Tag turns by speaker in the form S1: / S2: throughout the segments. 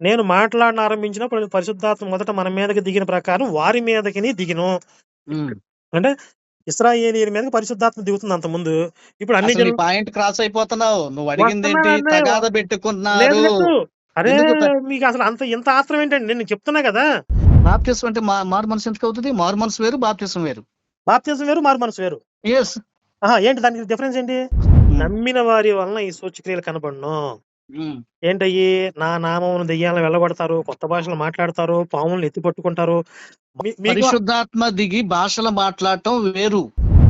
S1: నేను మాట్లాడనారంభించినప్పుడు పరిశుద్ధాత్మ మొదట మన మీదకి దిగిన ప్రకారం వారి మీదకిని దిగెను.
S2: హ్మ్.
S1: అంటే ఇశ్రాయేలీయుల మీదకి పరిశుద్ధాత్మ దిగుతుంది అంతకుముందు. ఇప్పుడు అన్ని
S2: అసలు నీ
S1: జనులు
S2: పాయింట్ క్రాస్ అయిపోతున్నావు. నువ్వు అడిగిందేంటి?
S1: వస్తున్నానండి.
S2: తగాద
S1: లేదు
S2: పెట్టుకున్నారు.
S1: లేదు. అరే!
S2: ఎందుకు
S1: మీకసలు ఇంత ఆత్రం ఏంటండి? నేను చెప్తున్నా గదా!
S2: బాప్తిసం అంటే మారు మనసు ఎందుకవుతది? మారు మనసు వేరు, బాప్తిసం వేరు.
S1: బాప్తిసం వేరు, మారు మనసు వేరు.
S2: యెస్.
S1: ఆహా! ఏంటి దానికి డిఫరెన్స్ ఏంటి?
S2: హ్మ్.
S1: నమ్మిన వారి వలన ఈ సూచక్రియలు కనబడును.
S2: హ్మ్.
S1: ఏంటయ్యి? నా నామమున దెయ్యాలను వెళ్ళగొడతారు, కొత్త భాషలు మాట్లాడతారు, పాములను ఎత్తి పట్టుకుంటారు. మీకు
S2: పరిశుద్ధాత్మ దిగి భాషలు మాట్లాడటం వేరు.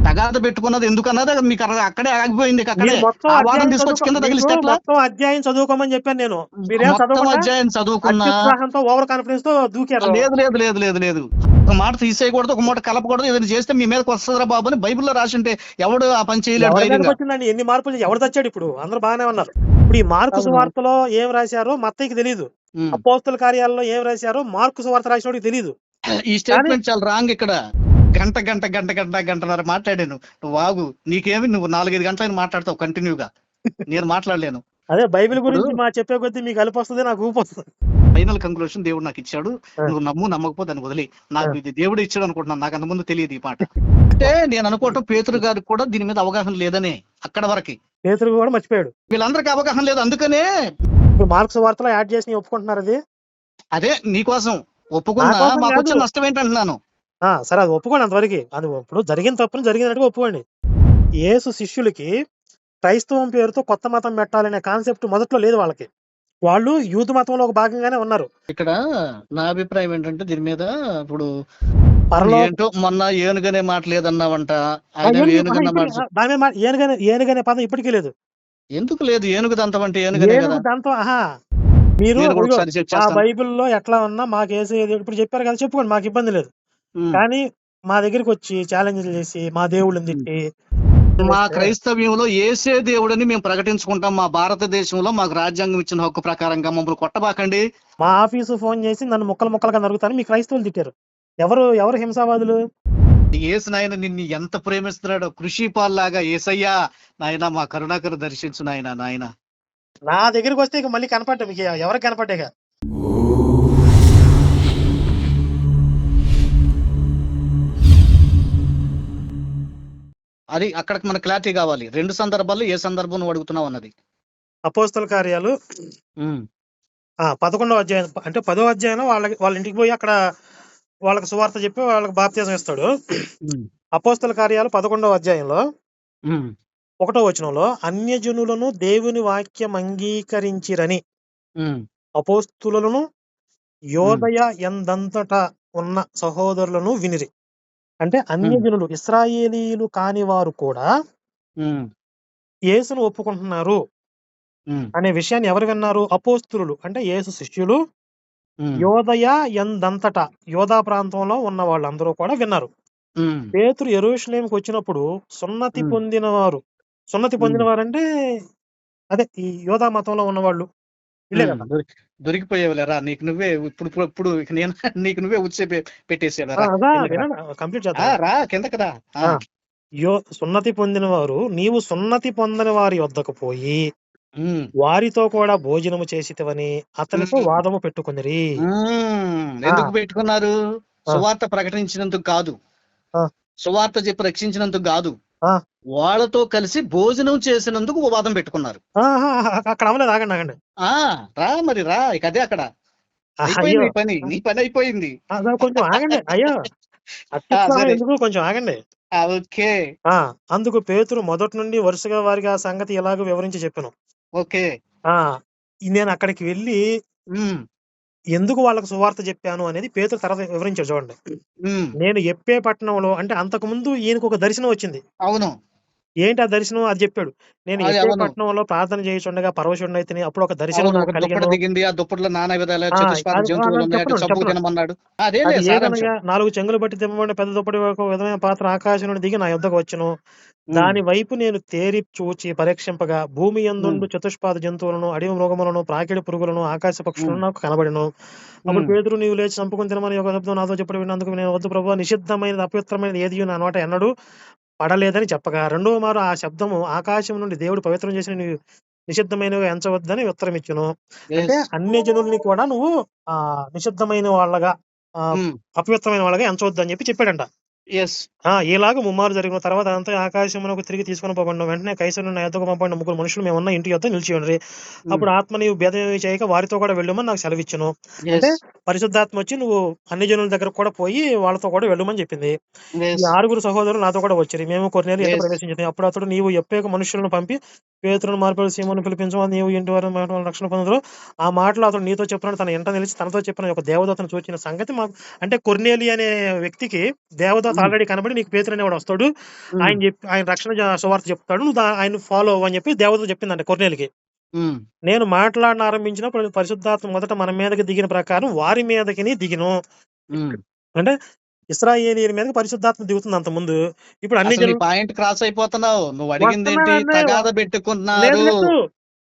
S2: తగాద పెట్టుకున్నది ఎందుకన్నది మీకు అక్కడే ఆగిపోయింది.
S1: మీరు
S2: అక్కడే.
S1: మొత్తం
S2: ఆ వాదన
S1: అధ్యాయం
S2: తీసుకొచ్చి కింద
S1: మీకు
S2: తగిలిస్తే ఎట్లా?
S1: మొత్తం అధ్యాయం చదువుకోమని చెప్పాను నేను. మీరేం
S2: మొత్తం
S1: చదవకుండా
S2: అధ్యాయం చదువుకున్నా
S1: అత్యుత్సాహంతో, ఓవర్ కాన్ఫిడెన్స్‌తో దూకారు.
S2: లేదు, లేదు, లేదు, లేదు, లేదు. ఒక మాట తీసేయకూడదు, ఒక మాట కలపకూడదు. ఏదైనా చేస్తే మీ మీదకి వస్తదిరా బాబు అని బైబిల్‌లో రాసుంటే ఎవడు ఆ పని చేయలేడు
S1: ఎవరి
S2: ధైర్యంగా.
S1: మీదకొచ్చిందండి? ఎన్ని మార్పులు ఎవడు చచ్చాడు ఇప్పుడు? అందరూ బాగానే ఉన్నారు. ఇప్పుడు ఈ మార్కు
S2: అవును.
S1: సువార్తలో ఏం రాశారో మత్తయికి తెలీదు.
S2: హ్మ్.
S1: అపోస్తల కార్యాలలో ఏం రాశారో మార్కు సువార్త రాసినోడికి తెలీదు.
S2: ఈ
S1: కానీ
S2: స్టేట్మెంట్ చాలా రాంగ్ ఇక్కడ. గంటన్నర మాట్లాడాను. నువ్వు ఆగు. నువ్వు 4, 5 గంటలైనా మాట్లాడతావు కంటిన్యూగా. నేను మాట్లాడలేను.
S1: అదే బైబిల్
S2: ఇప్పుడు
S1: గురించి చెప్పే కొద్దీ మీకు అలుపొస్తది, నాకు ఊపొస్తది.
S2: ఫైనల్ కంక్లూషన్ దేవుడు నాకిచ్చాడు.
S1: ఆ!
S2: నువ్వు నమ్ము, నమ్మకపో దాన్ని వదిలేయి.
S1: ఆ!
S2: నాకు ఇది దేవుడే ఇచ్చాడు అనుకుంటున్నాను. నాకు అంతకుముందు తెలియదు ఈ మాట. అంటే నేను అనుకోవటం పేతురు గారికి కూడా దీని మీద అవగాహన లేదనే. అక్కడ వరకి.
S1: పేతురు కూడా మర్చిపోయాడు.
S2: వీళ్ళందరికీ అవగాహన లేదు. అందుకనే
S1: ఇప్పుడు మార్కు సువార్తలో యాడ్ చేసినయి ఒప్పుకుంటున్నారది?
S2: అదే నీకోసం
S1: నా
S2: ఒప్పుకున్నా
S1: కోసం కాదు.
S2: మాకొచ్చిన నష్టం ఏంటంటున్నాను.
S1: సరే అది ఒప్పుకోండి అంతవరకి. అది ఇప్పుడు జరిగిన తప్పుని జరిగినట్టుగా ఒప్పుకోండి. యేసు శిష్యులకి క్రైస్తవం పేరుతో కొత్త మతం పెట్టాలనే కాన్సెప్ట్ మొదట్లో లేదు వాళ్ళకి. వాళ్ళు యూదు మతంలో ఒక భాగంగానే ఉన్నారు.
S2: ఇక్కడ నా అభిప్రాయం ఏంటంటే దీని మీద ఇప్పుడు
S1: పరలోక
S2: ఏంటో మొన్న ఏనుగనే మాట లేదన్నావంట. ఆయన ఏనుగన్న మాట
S1: దాని మీద ఏనుగనే పదం ఇప్పటికీ లేదు.
S2: ఎందుకు లేదు? ఏనుగు దంతం అంటే ఏనుగనే
S1: ఏనుగు
S2: కదా!
S1: దంతం మీరు
S2: నేను కూడా
S1: ఇదిగో
S2: ఒకసారి చెక్
S1: మా
S2: చేస్తాను.
S1: బైబిల్‌లో ఎట్లా ఉన్నా మాకు యేసయ్య ఇప్పుడు చెప్పారు కదా! చెప్పుకోండి, మాకు ఇబ్బంది లేదు.
S2: హ్మ్.
S1: కానీ మా దగ్గరికొచ్చి ఛాలెంజ్‌లు చేసి మా దేవుళ్ళని
S2: హ్మ్.
S1: తిట్టి
S2: మా
S1: చేస్తే
S2: క్రైస్తవ్యంలో యేసే దేవుడని మేము ప్రకటించుకుంటాం. మా భారతదేశంలో మాకు రాజ్యాంగం ఇచ్చిన హక్కు ప్రకారంగా మమ్మల్ని కొట్టబాకండి.
S1: మా ఆఫీసు ఫోన్ చేసి నన్ను ముక్కలు ముక్కలుగా నరుగుతానని మీ క్రైస్తవులు తిట్టారు. ఎవరు హింసావాదులు?
S2: యేసు నాయన నిన్ను ఎంత ప్రేమిస్తున్నాడో కృషిపాల్లాగా యేసయ్యా నాయనా మా కరుణాకర్ దర్శించు నాయనా నాయనా.
S1: నా దగ్గరికొస్తే ఇక మళ్ళీ కనపడ్డా మీకు ఎవరికి కనపడ్డాయిక.
S2: అది అక్కడికి మనకు క్లారిటీ కావాలి. 2 సందర్భాల్లో ఏ సందర్భం నువ్వు అడుగుతున్నావు అన్నది.
S1: అపోస్తల కార్యాలు
S2: హ్మ్.
S1: 11వ అధ్యాయం అంటే 10వ అధ్యాయంలో వాళ్ళ ఇంటికి పోయి అక్కడ వాళ్ళకి సువార్త చెప్పి వాళ్ళకి బాప్తిజం ఇస్తాడు.
S2: హ్మ్.
S1: అపోస్తల కార్యాలు 11వ అధ్యాయంలో
S2: హ్మ్.
S1: 1వ వచనంలో అన్యజనులను దేవుని వాక్యం అంగీకరించిరని
S2: హ్మ్.
S1: అపోస్తులను
S2: హ్మ్.
S1: యోదయ ఎందంతటా ఉన్న సహోదరులను వినిరి. అంటే
S2: హ్మ్.
S1: అన్యజనులు ఇశ్రాయేలీయులు కాని వారు కూడా
S2: హ్మ్.
S1: యేసును ఒప్పుకుంటున్నారు
S2: హ్మ్.
S1: అనే విషయాన్ని ఎవరు విన్నారు? అపోస్తులు అంటే యేసు శిష్యులు
S2: హ్మ్.
S1: యోదయ ఎందంతటా యోధా ప్రాంతంలో ఉన్న వాళ్ళందరూ కూడా విన్నారు.
S2: హ్మ్.
S1: పేతురు యెరూషలేముకి వచ్చినప్పుడు సున్నతి
S2: హ్మ్.
S1: పొందినవారు. సున్నతి
S2: హ్మ్.
S1: పొందినవారంటే అదే ఈ యోధా మతంలో ఉన్నవాళ్ళు వీళ్ళే
S2: హ్మ్.
S1: కదా!
S2: దొరికిపోయావులేరా. నీకు నువ్వే ఇప్పుడు ఇక నేను నీకు నువ్వే ఉచ్చె పెట్టేసేయాలిరా.
S1: అదా
S2: కిందకి రా.
S1: వినండి, కంప్లీట్ చేద్దాం.
S2: రా కిందకి రా. ఆ!
S1: ఆ! సున్నతి పొందినవారు నీవు సున్నతి పొందని వారి యొద్దకు పోయి
S2: హ్మ్.
S1: వారితో కూడా భోజనము చేసితివని అతనితో
S2: హ్మ్.
S1: వాదము పెట్టుకొనిరి. ఆ!
S2: ఎందుకు పెట్టుకున్నారు?
S1: ఆ!
S2: సువార్త ప్రకటించినందుకు కాదు.
S1: ఆ!
S2: సువార్త చెప్పి రక్షించినందుకు గాదు.
S1: ఆ!
S2: వాళ్ళతో కలిసి భోజనం చేసినందుకు వాదం పెట్టుకున్నారు.
S1: అక్కడ అవ్వలేదు, ఆగండి.
S2: ఆ! మరి రా. ఇక అదే అక్కడ. అయిపోయింది
S1: అయ్యో!
S2: నీ పని. నీ పని అయిపోయింది.
S1: కొంచెం ఆగండి. అయ్యో!
S2: ఆ!
S1: అత్యుత్సాహం
S2: సరే.
S1: ఎందుకు, కొంచెం ఆగండి.
S2: ఓకే.
S1: ఆ! అందుకు పేతురు మొదటి నుండి వరుసగా వారికి ఆ సంగతి ఇలాగ వివరించి చెప్పెను.
S2: ఓకే.
S1: ఆ! నేనక్కడికి వెళ్లి
S2: హ్మ్.
S1: ఎందుకు వాళ్ళకి సువార్త చెప్పాను అనేది పేతురు తర్వాత వివరించాడు చూడండి.
S2: హ్మ్.
S1: నేను యెప్పే పట్టణంలో అంటే అంతకుముందు ఈయనకొక దర్శనం వచ్చింది.
S2: అవును.
S1: ఏంటి ఆ దర్శనం? అది జెప్పాడు. నేను
S2: అది
S1: యెప్పే
S2: అవును.
S1: పట్టణంలో ప్రార్థన చేయుచుండగా పరవశుడినైతిని. అప్పుడు ఒక దర్శనం
S2: అవును.
S1: నాకు
S2: ఒక దుప్పటి
S1: కలిగెను.
S2: దిగింది. ఆ దుప్పట్లో నానా విధాల
S1: ఆ!
S2: చతుష్పాద
S1: అది నేను
S2: జంతువులున్నాయి. అటు చంపుకు
S1: చెప్తున్నాను.
S2: తినమన్నాడు. అదేలే
S1: అది
S2: సారాంశం.
S1: ఏదనగా 4 చెంగులు బట్టి దిమ్మబడిన పెద్ద దుప్పటి ఒక విధమైన పాత్ర ఆకాశం నుండి దిగి నా యొద్దకు వచ్చెను.
S2: హ్మ్.
S1: దాని వైపు నేను తేరి చూచి పరీక్షింపగా భూమి
S2: హ్మ్.
S1: యందుండు చతుష్పాద జంతువులను, అడవి మృగములను, ప్రాకిడి పురుగులను, ఆకాశ
S2: హ్మ్.
S1: పక్షులను నాకు కనబడెను. అప్పుడు
S2: హ్మ్.
S1: పేతురు, నీవు లేచి చంపుకొని తినమని ఒక శబ్దం నాతో చెప్పడం విన్నందుకు నేను, వద్దు ప్రభువా, నిషిద్ధమైనది అపవిత్రమైనది ఏదియు నా నోట ఎన్నడూ పడలేదని చెప్పగా రెండవ మారు ఆ శబ్దము ఆకాశం నుండి దేవుడు పవిత్రం చేసిన నిషిద్ధమైనవి ఎంచవద్దని ఉత్తరం ఇచ్చును. అంటే
S2: ఎస్.
S1: అన్ని జనుల్ని కూడా నువ్వు నిషిద్ధమైన వాళ్ళగా అపవిత్రమైన వాళ్ళగా ఎంచవద్దు అని చెప్పాడంట.
S2: ఎస్.
S1: ఇలాగ ముమ్మారు జరిగిన తర్వాత అంతా ఆకాశమునకు తిరిగి తీసుకొని పోబడిన వెంటనే కైసరుని నా యొద్దకు పంపబడిన ముగ్గురు మనుషులు మేమున్న ఇంటి యొద్ద నిలిచి ఉండ్రి. అప్పుడు ఆత్మ నీవు భేదమేమి చేయక వారితో కూడా వెళ్ళమని నాకు సెలవిచ్చును. అంటే పరిశుద్ధాత్మ వచ్చి నువ్వు అన్ని జనుల దగ్గర కూడా పోయి వాళ్ళతో కూడా వెళ్ళమని చెప్పింది. ఈ 6 సహోదరులు నాతో కూడా వచ్చారు. మేము కొర్నేలి ఎంత ప్రవేశించింది. అప్పుడు అతడు నీవు ఎప్పేక మనుషులను పంపి పేతురును మార్పడి సీమోను పిలిపించు, నీవు ఇంటి వారి రక్షణ పొందుదురు. ఆ మాటలు అతడు నీతో చెప్పినట్టు తన ఎంట నిలిచి తనతో చెప్పిన ఒక దేవదూతను చూచిన సంగతి మాకు, అంటే కొర్నేలి అనే వ్యక్తికి దేవదూత ఆల్రెడీ కనబడి నీకు పేతురు అనేవాడు వస్తాడు, ఆయన రక్షణ సువార్త చెప్తాడు, నువ్వు ఆయన ఫాలో అవ్వు అని చెప్పి దేవదూత చెప్పిందంటే కొర్నేలికి. నేను మాట్లాడిన ఆరంభించినప్పుడు పరిశుద్ధాత్మ మొదట మన మీదకి దిగిన ప్రకారం వారి మీదకి దిగిను. అంటే ఇశ్రాయేలీయుల మీదకి పరిశుద్ధాత్మ దిగుతుంది అంత ముందు. ఇప్పుడు అన్ని
S2: పాయింట్ క్రాస్ అయిపోతున్నావు. నువ్వు అడిగింది ఏంటి? తగాద పెట్టుకున్నారు,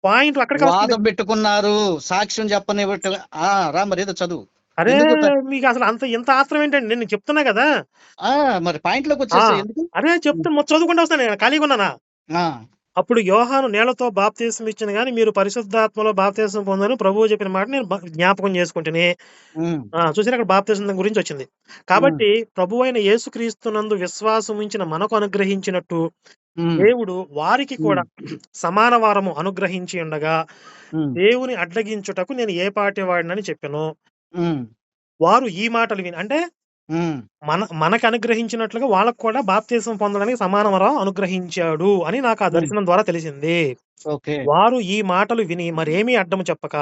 S1: పాయింట్ అక్కడ
S2: వాదం పెట్టుకున్నారు, సాక్ష్యం చెప్పని రా మరి ఏదో చదువు.
S1: అరే మీకు అసలు ఇంత ఆత్రం ఏంటండి? నేను చెప్తున్నా కదా.
S2: మరి పాయింట్ లోకి వచ్చేసా ఎందుకు?
S1: అరే చెప్తున్నా, చదువుకుంటూ వస్తాను, నేను ఖాళీగా ఉన్నానా? అప్పుడు యోహాను నీళ్లతో బాప్తీసం ఇచ్చిన గాని మీరు పరిశుద్ధాత్మలో బాప్తీసం పొందని ప్రభువు చెప్పిన మాట నేను జ్ఞాపకం చేసుకుంటుని. చూసారు, అక్కడ బాప్తీసం గురించి వచ్చింది. కాబట్టి ప్రభు అయిన యేసుక్రీస్తునందు విశ్వాసం ఉంచిన మనకు అనుగ్రహించినట్టు దేవుడు వారికి కూడా సమాన వారము అనుగ్రహించి ఉండగా దేవుని అడ్డగించుటకు నేను ఏ పాటి వాడినని చెప్పాను. వారు ఈ మాటలు విని, అంటే మనకు అనుగ్రహించినట్లుగా వాళ్ళకు కూడా బాప్తీసం పొందడానికి సమాన వరం అనుగ్రహించాడు అని నాకు ఆ దర్శనం ద్వారా తెలిసింది. వారు ఈ మాటలు విని మరేమీ అడ్డము చెప్పక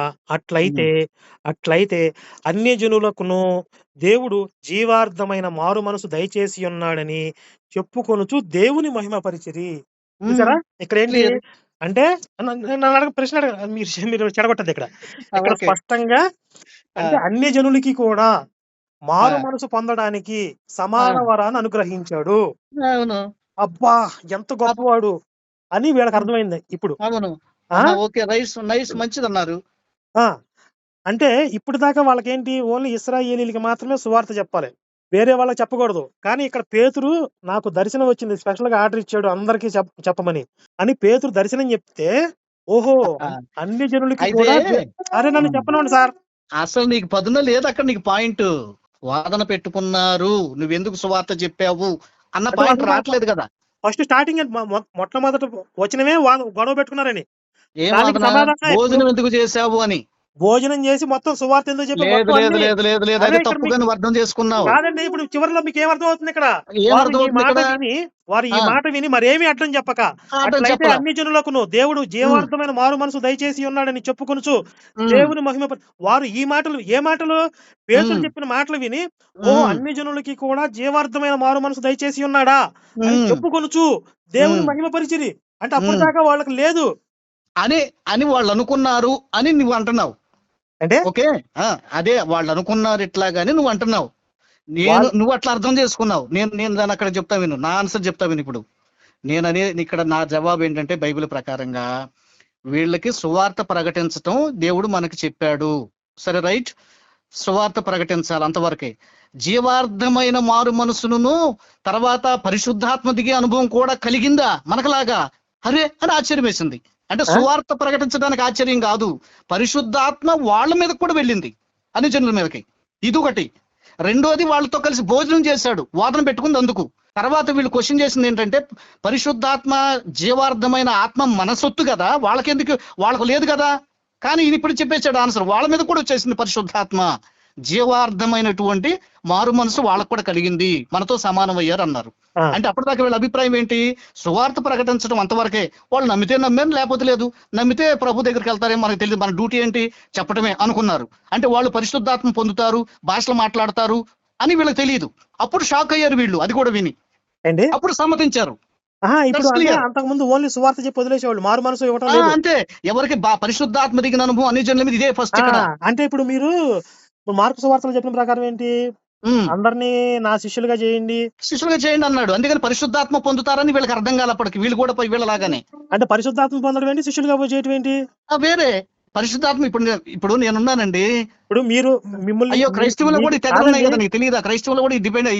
S1: అట్లయితే అన్య జనులకును దేవుడు జీవార్థమైన మారు మనసు దయచేసి ఉన్నాడని చెప్పుకొనుచు దేవుని మహిమ పరిచిరి. చూసారా ఇక్కడ ఏంటి అంటే, ప్రశ్న మీరు చెడగొట్టదు ఇక్కడ స్పష్టంగా, అంటే అన్య జనులకి కూడా మారు మనసు పొందడానికి సమాన వరాన్ని అనుగ్రహించాడు. అబ్బా ఎంత గొప్పవాడు అని వీళ్ళకి అర్థమైంది ఇప్పుడు.
S2: మంచిదన్నారు.
S1: అంటే ఇప్పుడు దాకా వాళ్ళకేంటి, ఓన్లీ ఇశ్రాయేలీయులకి మాత్రమే సువార్త చెప్పాలి, వేరే వాళ్ళకి చెప్పకూడదు. కానీ ఇక్కడ పేతురు నాకు దర్శనం వచ్చింది, స్పెషల్ గా ఆర్డర్ ఇచ్చాడు అందరికి చెప్పమని అని పేతురు దర్శనం చెప్తే, ఓహో అన్ని జనులకి కూడా. అరే నన్ను చెప్పనండి సార్,
S2: అసలు నీకు పదున లేదు అక్కడ. నీకు పాయింట్ వాదన పెట్టుకున్నారు, నువ్వెందుకు సువార్త చెప్పావు అన్న పాయింట్ రావట్లేదు కదా.
S1: ఫస్ట్ స్టార్టింగ్ మొట్టమొదట వచ్చినవే గొడవ పెట్టుకున్నారని.
S2: భోజనం ఎందుకు చేసావు అని.
S1: భోజనం చేసి మొత్తం సువార్త ఎందుకు
S2: చెప్పావు అర్థం చేసుకున్నావు
S1: కాదండి. ఇప్పుడు చివరిలో మీకు ఏమర్థం అవుతుంది ఇక్కడ, వారు ఈ మాట విని మరేమి అడ్డం చెప్పక అట్లయితే అన్ని జనులకు దేవుడు జీవార్థమైన మారు మనసు దయచేసి ఉన్నాడని చెప్పుకొనుచు దేవుని మహిమ. వారు ఈ మాటలు, ఏ మాటలు? పేతురు చెప్పిన మాటలు విని, అన్ని జనులకి కూడా జీవార్థమైన మారు మనసు దయచేసి ఉన్నాడా అని చెప్పుకొనుచు దేవుని మహిమ పరిచిరి. అంటే అప్పుడు దాకా వాళ్ళకి లేదు
S2: అని వాళ్ళు అనుకున్నారు అని నువ్వు అంటున్నావు.
S1: అంటే
S2: ఓకే, అదే వాళ్ళు అనుకున్నారు ఇట్లాగాని నువ్వు అంటున్నావు. నువ్వు అట్లా అర్థం చేసుకున్నావు. నేను దాన్ని అక్కడ చెప్తా విను, నా ఆన్సర్ చెప్తా విను. ఇప్పుడు నేననే ఇక్కడ నా జవాబు ఏంటంటే, బైబిల్ ప్రకారంగా వీళ్ళకి సువార్త ప్రకటించటం దేవుడు మనకి చెప్పాడు. సరే రైట్, సువార్త ప్రకటించాలి అంతవరకే. జీవార్థమైన మారు మనసును తర్వాత పరిశుద్ధాత్మ దిగే అనుభవం కూడా కలిగిందా మనకులాగా? అరే అని ఆశ్చర్యం వేసింది. అంటే సువార్త ప్రకటించడానికి ఆశ్చర్యం కాదు, పరిశుద్ధాత్మ వాళ్ళ మీద కూడా వెళ్ళింది అన్ని జనుల మీదకి. ఇది ఒకటి. రెండోది, వాళ్ళతో కలిసి భోజనం చేశాడు, వాదన పెట్టుకుంది అందుకు. తర్వాత వీళ్ళు క్వశ్చన్ చేసింది ఏంటంటే, పరిశుద్ధాత్మ జీవార్థమైన ఆత్మ మన సొత్తు కదా, వాళ్ళకెందుకు, వాళ్ళకు లేదు కదా. కానీ ఈయన ఇప్పుడు చెప్పేశాడు ఆన్సర్, వాళ్ళ మీద కూడా వచ్చేసింది పరిశుద్ధాత్మ. జీవార్థమైనటువంటి మారు మనసు వాళ్ళకు కూడా కలిగింది, మనతో సమానం అయ్యారు అన్నారు. అంటే అప్పటిదాకా వీళ్ళ అభిప్రాయం ఏంటి? సువార్త ప్రకటించడం అంతవరకే. వాళ్ళు నమ్మితే నమ్మారు, లేకపోతే లేదు. నమ్మితే ప్రభు దగ్గరికి వెళ్తారేమో మనకు తెలియదు, మన డ్యూటీ ఏంటి చెప్పడమే అనుకున్నారు. అంటే వాళ్ళు పరిశుద్ధాత్మ పొందుతారు, భాషలు మాట్లాడతారు అని వీళ్ళకి తెలియదు. అప్పుడు షాక్ అయ్యారు వీళ్ళు, అది కూడా విని. అప్పుడు సమ్మతించారు.
S1: అంతకు ముందు ఓన్లీ సువార్త చెప్పి వదిలేసేవాళ్ళు, మారు మనసు ఇవ్వడం లేదు.
S2: అంటే ఎవరికి పరిశుద్ధాత్మ దిగిన అనుభవం అన్ని జనుల మీద ఇదే ఫస్ట్.
S1: అంటే ఇప్పుడు మీరు మార్కు సువార్తలు చెప్పిన ప్రకారం ఏంటి, అందరినీ నా శిష్యులుగా చేయండి
S2: అన్నాడు. అందుకని పరిశుద్ధాత్మ పొందుతారని వీళ్ళకి అర్థం కాలప్పటికి, వీళ్ళు కూడా వీళ్ళలాగానే.
S1: అంటే పరిశుద్ధాత్మ పొందడం ఏంటి, శిష్యులుగా చేయటం ఏంటి?
S2: వేరే పరిశుద్ధాత్మ. ఇప్పుడు నేనున్నానండి,
S1: ఇప్పుడు మీరు మిమ్మల్ని,
S2: అయ్యో క్రైస్తవులు కూడా తెగ ఉన్నాయి కదా, నీకు తెలియదా? క్రైస్తవులు కూడా డిపెండ్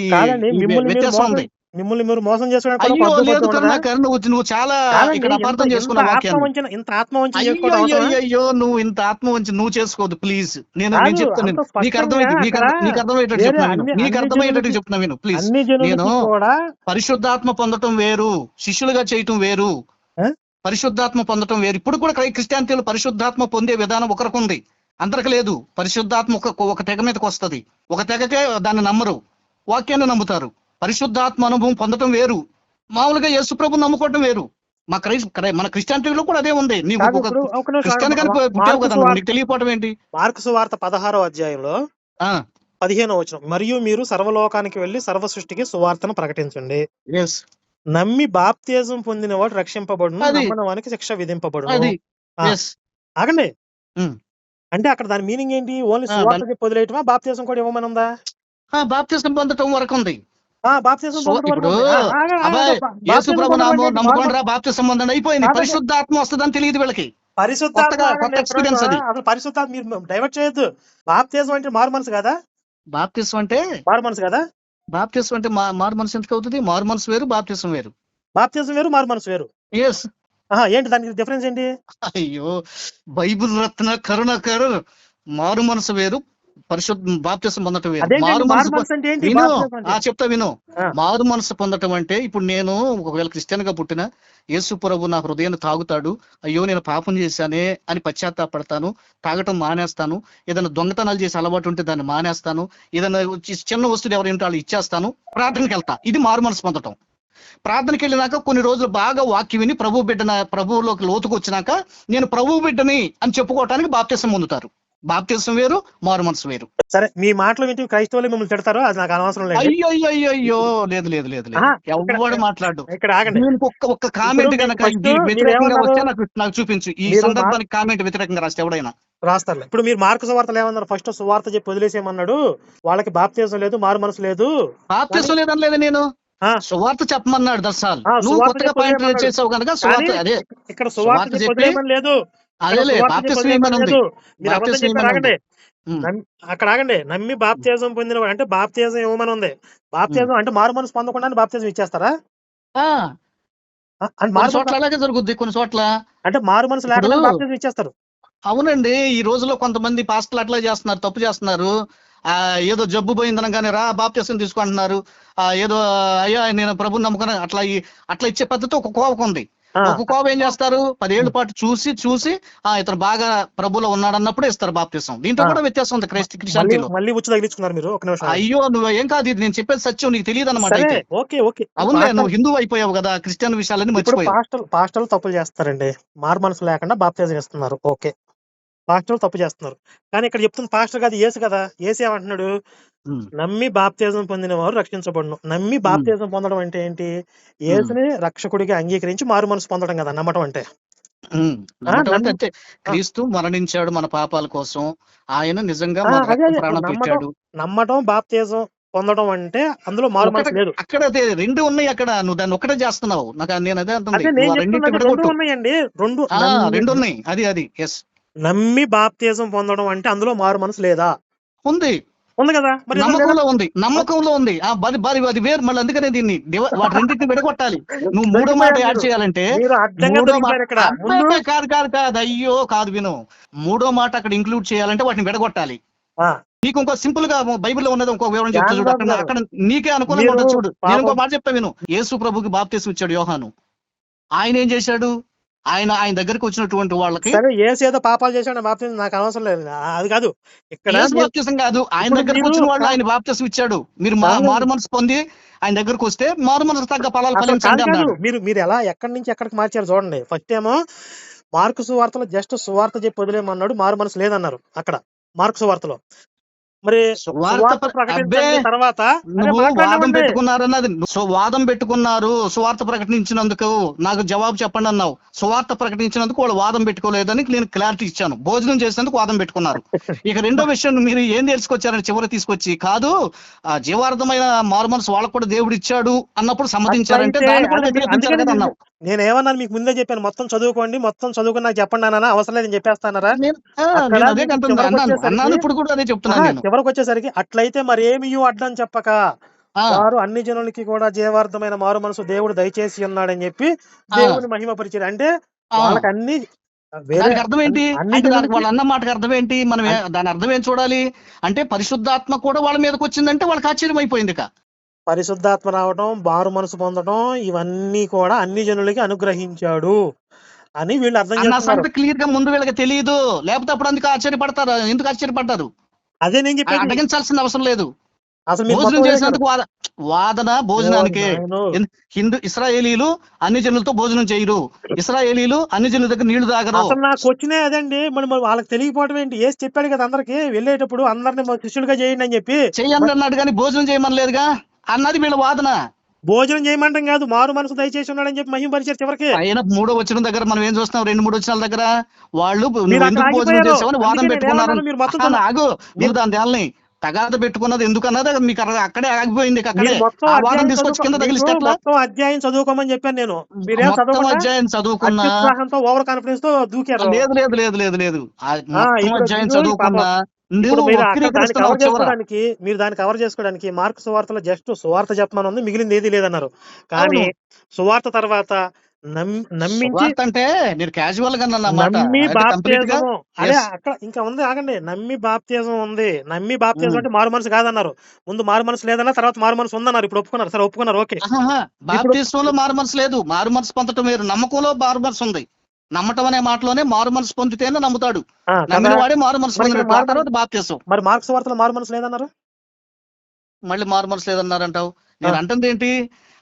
S2: వ్యత్యాసం ఉంది.
S1: మిమ్మల్ని మీరు మోసం చేసుకోవడానికి కూడా ఒక
S2: అయ్యో
S1: హద్దు
S2: లేదు
S1: పొద్దు ఉండదా?
S2: కరుణాకర్, నువ్వు చాలా
S1: కాదండి.
S2: ఇక్కడ
S1: ఇంత
S2: అపార్థం
S1: ఇంత
S2: చేసుకున్నావు వాక్యాన్ని.
S1: ఇంత ఆత్మవంచన చేసుకోవడం అవసరమా?
S2: అయ్యో నువ్వు ఇంత ఆత్మవంచి నువ్వు చేసుకోవద్దు ప్లీజ్. నేను
S1: కాదు.
S2: చెప్తాను,
S1: అంత
S2: నేను నీకు
S1: స్పష్టంగా
S2: అర్థమయ్యేది
S1: అక్కడ
S2: నీకు అర్థమయ్యేటట్టు
S1: వేరే
S2: చెప్తున్నా విను, నీకు
S1: అన్ని
S2: అర్థమయ్యేటట్టు
S1: జనులకి
S2: చెప్తున్నా విను ప్లీజ్.
S1: అన్ని
S2: నేను
S1: జనులకి కూడా
S2: పరిశుద్ధాత్మ పొందటం వేరు, శిష్యులుగా చేయటం వేరు.
S1: ఆ?
S2: పరిశుద్ధాత్మ పొందటం వేరు. ఇప్పుడు కూడా క్రిస్టియానిటీలో పరిశుద్ధాత్మ పొందే విధానం ఒకరికి ఉంది, అందరికి లేదు. పరిశుద్ధాత్మ ఒక తెగ మీదకి వస్తది, ఒక తెగకే దాన్ని నమ్మరు, వాక్యాన్ని నమ్ముతారు. పరిశుద్ధాత్మ అనుభవం పొందటం వేరు, మామూలుగా యేసుప్రభుని నమ్ముకోవటం వేరు. మన క్రిస్టియానిటీలో కూడా అదే ఉంది. నీకు
S1: కాదు.
S2: ఒక
S1: ఇప్పుడు ఒక నిమిషం
S2: క్రిస్టియన్ గాని పుట్టావు
S1: మార్కు
S2: కదా, నువ్వు
S1: సువార్త
S2: నీకు తెలియపోవటం ఏంటి?
S1: మార్కు సువార్త 16వ అధ్యాయంలో
S2: ఆ
S1: 15వ వచనం, మరియు మీరు సర్వలోకానికి వెళ్లి సర్వ సృష్టికి సువార్తను ప్రకటించండి.
S2: ఎస్
S1: నమ్మి బాప్తిజం పొందినవాడు రక్షింపబడును,
S2: అది
S1: నమ్మని వానికి శిక్ష విధింపబడును.
S2: అది
S1: ఆ,
S2: ఎస్
S1: ఆగండి. అంటే అక్కడ దాని మీనింగ్ ఏంటి? ఓన్లీ సువార్త చెప్పి వదిలేయటమా, బాప్తిజం కూడా ఇవ్వమని ఉందా?
S2: బాప్తిసం పొందటం వరకు ఉంది.
S1: బాప్తిజం పొందడం వరకు
S2: ఇప్పుడు
S1: ఉంది.
S2: అబ్బాయి యేసు
S1: బాప్తిజం
S2: ప్రభు
S1: పొందడం అంటే
S2: నమ్ముకోండి రా, బాప్తిసం పొందండి, అయిపోయింది.
S1: కాదండి.
S2: పరిశుద్ధాత్మ వస్తుందని తెలియదు వీళ్ళకి,
S1: పరిశుద్ధాత్మ
S2: కొత్త
S1: ఆగండి.
S2: ఎక్స్పీరియన్స్ అది.
S1: అసలు పరిశుద్ధాత్మ మీరు డైవర్ట్ చేయొద్దు. బాప్తిజం అంటే మారు మనసు కదా?
S2: బాప్తిసం అంటే
S1: మారు మనసు కదా?
S2: మారు మనసు ఎందుకు అవుతుంది? మారు మనసు వేరు, బాప్తిసం వేరు.
S1: బాప్తిజం వేరు, మారు మనసు వేరు.
S2: ఎస్.
S1: ఏంటి దానికి డిఫరెన్స్ ఏంటి?
S2: అయ్యో బైబిల్ రత్న కరుణాకర్, మారు మనసు వేరు, బాప్తిసం పొందటం వేరు.
S1: అదేంటండి
S2: మారు
S1: మారు
S2: మనసు
S1: మనసు అంటే ఏంటి?
S2: విను,
S1: బాప్తిజం అంటే?
S2: చెప్తా విను.
S1: ఆ,
S2: మారు మనసు పొందటం అంటే, ఇప్పుడు నేను ఒకవేళ క్రిస్టియన్ గా పుట్టిన, యేసు ప్రభు నా హృదయాన్ని తాగుతాడు, అయ్యో నేను పాపం చేశానే అని పశ్చాత్తాపడతాను, తాగటం మానేస్తాను, ఏదైనా దొంగతనాలు చేసి అలవాటు ఉంటే దాన్ని మానేస్తాను, ఏదైనా చిన్న వస్తువులు ఎవరు ఏంటో వాళ్ళు ఇచ్చేస్తాను, ప్రార్థనకి వెళ్తా. ఇది మారు మనసు పొందటం. ప్రార్థనకి వెళ్ళినాక కొన్ని రోజులు బాగా వాక్యం విని ప్రభువులోకి లోతుకు వచ్చినాక నేను ప్రభు బిడ్డని అని చెప్పుకోవటానికి బాప్తిసం పొందుతారు. బాప్తిసం వేరు, మారు మనసు వేరు.
S1: సరే, మీ మాటలు వింటూ క్రైస్తవులు మిమ్మల్ని తిడతారు, అది నాకు అనవసరం లేదు.
S2: అయ్యో లేదు లేదు లేదు లేదు, ఎవడు మాట్లాడు.
S1: ఇక్కడ ఆగండి.
S2: దీనికి ఒక్క కామెంట్
S1: ఇప్పుడు
S2: కనుక
S1: first
S2: వ్యతిరేకంగా
S1: మీరేమన్నారు?
S2: వస్తే నాకు చూపించు. ఈ
S1: మీరు
S2: సందర్భానికి కామెంట్ వ్యతిరేకంగా రాస్తే ఎవడైనా
S1: రాస్తారు. ఇప్పుడు మీరు మార్కు సువార్తలు ఏమన్నారు? ఫస్ట్ సువార్త చెప్పి వదిలేసేయమన్నాడు, వాళ్ళకి బాప్తిజం లేదు, మారు మనసు లేదు.
S2: బాప్తిసం లేదని లేదా, నేను
S1: ఆ,
S2: సువార్త చెప్పమన్నాడు దర్శాల్.
S1: ఆ,
S2: నువ్వు
S1: సువార్త
S2: కొత్తగా
S1: చెప్పి
S2: పాయింట్
S1: వదిలేయమన్నాడు.
S2: చేసావు కనుక
S1: కానీ
S2: సువార్త అదే
S1: ఇక్కడ సువార్త
S2: సువార్త
S1: చెప్పి
S2: చెప్పి
S1: వదిలేయమని లేదు. ఇక్కడ
S2: అదేలే
S1: సువార్త చెప్పి
S2: బాప్తిసం
S1: వదిలేయమని
S2: ఏమని ఉంది,
S1: లేదు. మీరు అబద్ధం
S2: బాప్తిసం
S1: చెప్పారు.
S2: ఏమని
S1: ఆగండి.
S2: ఉంది.
S1: అక్కడ ఆగండి. నమ్మి బాప్తిజం పొందిన అంటే బాప్తిజం ఇవ్వమని ఉంది. బాప్తిజం అంటే మారు మనసు పొందకుండా బాప్తిజం ఇచ్చేస్తారా? అంటే
S2: కొన్ని చోట్ల అలాగే జరుగుద్ది, కొన్ని చోట్ల.
S1: అంటే మారు మనసు లేకుండా బాప్తిజం ఇచ్చేస్తారు.
S2: అవునండి, ఈ రోజుల్లో కొంతమంది పాస్టర్లు అట్లా చేస్తున్నారు, తప్పు చేస్తున్నారు. ఏదో జబ్బు పోయిందనగానే రా బాప్తిసం తీసుకుంటున్నారు. ఏదో అయ్యా నేను ప్రభుని నమ్ముకున్నా, అట్లా ఇచ్చే పద్ధతి ఒక కోవకు ఉంది. ఒక కోవ ఏం చేస్తారు, 10 ఏళ్ల పాటు చూసి ఇతను బాగా ప్రభులో ఉన్నాడు అన్నప్పుడు ఇస్తారు బాప్తిసం. దీంట్లో కూడా వ్యత్యాసం ఉంది క్రిస్టియానిటీలో.
S1: మళ్ళీ ఉచ్చు తగిలించుకున్నారు మీరు. ఒక నిమిషం.
S2: అయ్యో నువ్వు ఏం కాదు, ఇది నేను చెప్పేది సత్యం, నీకు తెలియదు అనమాట. అయితే
S1: ఓకే.
S2: అవునులే, నువ్వు హిందూ అయిపోయావు కదా, క్రిస్టియన్ విషయాలన్నీ మర్చిపోయావు.
S1: పాస్టర్లు తప్పులు చేస్తారండి, మారు మనసు లేకుండా బాప్తిజం ఇస్తున్నారు. ఓకే, పాస్టర్లు తప్పు చేస్తున్నారు. కానీ ఇక్కడ చెప్తున్న పాస్టర్ కాదు, యేసు కదా. యేసు ఏమంటున్నాడు? నమ్మి బాప్తిజం పొందిన వారు రక్షించబడును. నమ్మి బాప్తిజం పొందడం అంటే ఏంటి? యేసుని రక్షకుడిగా అంగీకరించి మారు మనసు పొందడం కదా నమ్మటం అంటే.
S2: అంటే క్రీస్తు మరణించాడు మన పాపాల కోసం, ఆయన నిజంగా మన రక్తం ప్రాణం పెట్టాడు.
S1: నమ్మటం, బాప్తిజం పొందడం అంటే అందులో మారు మనసు లేదు.
S2: అక్కడ అదే రెండు ఉన్నాయి. అక్కడ నువ్వు దాన్ని ఒకటే చేస్తున్నావు. నేను అదే అంటుంది,
S1: రెండు ఉన్నాయండి.
S2: రెండు ఉన్నాయి. అది ఎస్.
S1: నమ్మి బాప్తిజం పొందడం అంటే అందులో మారు మనసు లేదా? ఉంది కదా. మరి
S2: నమ్మకంలో ఉంది. అది వేరు. మళ్ళీ అందుకనే దీన్ని వాటి రెండింటిని విడగొట్టాలి. నువ్వు మూడో మాట యాడ్ చేయాలంటే కాదు. అయ్యో కాదు, విను. మూడో మాట అక్కడ ఇంక్లూడ్ చేయాలంటే వాటిని విడగొట్టాలి. నీకు ఇంకో సింపుల్ గా బైబిల్లో ఉన్నది ఇంకో వివరం చెప్తా చూడు. అక్కడ నీకే అనుకూలంగా ఉంటుంది చూడు. నేను ఇంకో మాట చెప్తా విను. యేసు ప్రభుకి బాప్తిసం ఇచ్చాడు యోహాను. ఆయన ఏం చేశాడు? ఆయన దగ్గరికి వచ్చినటువంటి వాళ్ళకి
S1: యేసు ఏదో పాపాలు చేశాడు, బాప్తిసం నాకు అవసరం లేదు, అది కాదు. ఇక్కడ
S2: బాప్తిసం కాదు, ఆయన దగ్గరకు వచ్చిన వాళ్ళు ఆయన బాప్తిసం ఇచ్చాడు. మీరు మారు మనసు పొంది ఆయన దగ్గరకు వస్తే మారు మనసు తగ్గ ఫలాలు ఫలించండి అన్నాడు.
S1: మీరు ఎలా ఎక్కడి నుంచి ఎక్కడికి మార్చారు చూడండి. ఫస్ట్ ఏమో మార్కు సువార్తలో జస్ట్ సువార్త చెప్పి వదిలేమన్నాడు, మారు మనసు లేదన్నారు అక్కడ మార్కు సువార్తలో. మరి తర్వాత
S2: వాదం పెట్టుకున్నారు. సువార్త ప్రకటించినందుకు నాకు జవాబు చెప్పండి అన్నావు. సువార్త ప్రకటించినందుకు వాళ్ళు వాదం పెట్టుకోలేదని నేను క్లారిటీ ఇచ్చాను. భోజనం చేసినందుకు వాదం పెట్టుకున్నారు. ఇక రెండో విషయం మీరు ఏం తెలుసుకొచ్చారని చివరి తీసుకొచ్చి కాదు జీవార్థమైన మారు మనసు వాళ్ళకు కూడా దేవుడు ఇచ్చాడు అన్నప్పుడు సమ్మతించారంటే దాన్ని కూడా వ్యతిరేకించారు కదా అన్నావు.
S1: నేనేమన్నాను మీకు ముందే చెప్పాను, మొత్తం చదువుకోండి, మొత్తం చదువుకుని నాకు చెప్పండి అన్నా. అవసరం లేదని చెప్పేస్తానరా?
S2: అన్నాను, ఇప్పుడు కూడా అదే చెప్తున్నాను.
S1: చివరికి వచ్చేసరికి అట్లయితే మరి ఏమి అడ్డం చెప్పక
S2: ఆ
S1: వారు అన్ని జనులకి కూడా జీవార్థమైన మారు మనసు దేవుడు దయచేసి ఉన్నాడని చెప్పి
S2: ఆ
S1: దేవుని మహిమపరిచారు. అంటే
S2: ఆ
S1: వాళ్ళకి అన్ని వేరే
S2: దానికి అర్థం ఏంటి?
S1: అన్ని
S2: అంటే దానికి
S1: జనులకి
S2: వాళ్ళు అన్న మాటకి అర్థం ఏంటి? మనం దాని అర్థం ఏం చూడాలి అంటే, పరిశుద్ధాత్మ కూడా వాళ్ళ మీదకి వచ్చిందంటే వాళ్ళకి ఆశ్చర్యం అయిపోయింది ఇక.
S1: పరిశుద్ధాత్మ రావడం, మారు మనసు పొందడం ఇవన్నీ కూడా అన్ని జనులకి అనుగ్రహించాడు అని వీళ్ళు అర్థం
S2: అన్న
S1: చేసుకున్నారు.
S2: సంగతి క్లియర్ గా ముందు వీళ్ళకి తెలియదు. లేకపోతే అప్పుడు అందుకు ఆశ్చర్యపడతారు. ఎందుకు ఆశ్చర్యపడ్డారు?
S1: అదే నేను చెప్పేది.
S2: అడగించాల్సిన అవసరం లేదు.
S1: అసలు మీరు
S2: భోజనం
S1: మొత్తం వదిలేశారు.
S2: చేసినందుకు వాదన
S1: ఓ
S2: భోజనానికే.
S1: నాయనో.
S2: ఇస్రాయేలీలు అన్ని జనులతో భోజనం చేయరు. ఇస్రాయేలీలు అన్ని జనుల దగ్గర నీళ్లు తాగరు.
S1: అసలు నాకు వచ్చినే అదండి. మరి వాళ్ళకి తెలియకపోవడం ఏంటి? యేసు చెప్పాడు కదా అందరికి వెళ్ళేటప్పుడు అందరిని శిష్యులుగా చేయండి అని చెప్పి.
S2: చెయ్యండి అన్నాడు కానీ భోజనం చేయమనలేదుగా అన్నది వీళ్ళ వాదన.
S1: భోజనం చేయమంటాం కాదు, మారు మనసు దయచేసి ఉన్నాడని చెప్పి మహిమపరిచారు చివరికి.
S2: పైన 3వ వచనం దగ్గర మనం ఏం చూస్తున్నాం? 2-3 వచనాల దగ్గర వాళ్ళు
S1: మీరు
S2: నువ్వు
S1: అక్కడ
S2: ఎందుకు భోజనం
S1: ఆగిపోయారు.
S2: చేసావని వాదం
S1: అందుకే నేను
S2: పెట్టుకున్నారు.
S1: ఏమన్నాను, మీరు మొత్తం
S2: ఆగు, నువ్వు దాని దేల్ని తగాద పెట్టుకున్నది ఎందుకన్నది మీకు అక్కడే ఆగిపోయింది. అక్కడే
S1: మీరు మొత్తం
S2: ఆ వాదం
S1: అధ్యాయం
S2: తీసుకొచ్చి కింద తగిలిస్తే ఎట్లా?
S1: మొత్తం అధ్యాయం చదువుకోమని చెప్పాను నేను. మీరేం
S2: మొత్తం
S1: చదవకుండా
S2: అధ్యాయం చదువుకున్నా
S1: అత్యుత్సాహంతో ఓవర్ కాన్ఫిడెన్స్ తో దూకారు.
S2: లేదు లేదు లేదు లేదు లేదు మొత్తం
S1: ఇప్పుడు
S2: అధ్యాయం
S1: మీరు
S2: చదువుకున్నా
S1: ఇప్పుడు
S2: నువ్వు
S1: మీరు అక్కడ దాన్ని
S2: వక్రీకరిస్తున్నావు
S1: కవర్
S2: చివర.
S1: చేసుకోవడానికి, మీరు దాన్ని కవర్ చేసుకోవడానికి మార్కు సువార్తలో జస్ట్ సువార్త చెప్పమని ఉంది, మిగిలింది ఏది లేదన్నారు. కానీ
S2: అవును,
S1: సువార్త తర్వాత నమ్మించి
S2: సువార్త అంటే నేను క్యాజువల్ గా అన్నమాట.
S1: నమ్మి
S2: అంటే కంప్లీట్ గా
S1: బాప్తిజము అదే
S2: ఎస్.
S1: అక్కడ ఇంకా ఉంది. ఆగండి. నమ్మి బాప్తిజం ఉంది. నమ్మి బాప్తిజం అంటే మారు మనసు కాదన్నారు. ముందు మారు మనసు లేదన్నా, తర్వాత మారు మనసు ఉందన్నారు. ఇప్పుడు ఒప్పుకున్నారు. సరే ఒప్పుకున్నారు, ఓకే. ఇప్పుడు
S2: బాప్తిస్మంలో మారు మనసు లేదు. మారు మనసు పొందటం వేరు. నమ్మకంలో మారు మనసు ఉంది. నమ్మటం అనే మాటలోనే మారు మనసు పొందితేనే నమ్ముతాడు. నమ్మిన
S1: కదా.
S2: వాడే మారు మనసు
S1: మరి ఇక్కడ
S2: పొందినట్టు. ఆ
S1: మారు
S2: తర్వాత బాప్తిసం.
S1: మరి మార్కు సువార్తలో మారు మనసు లేదన్నారు.
S2: మళ్ళీ మారు మనసు లేదన్నారంటావు. నేను అంటుంది ఏంటి?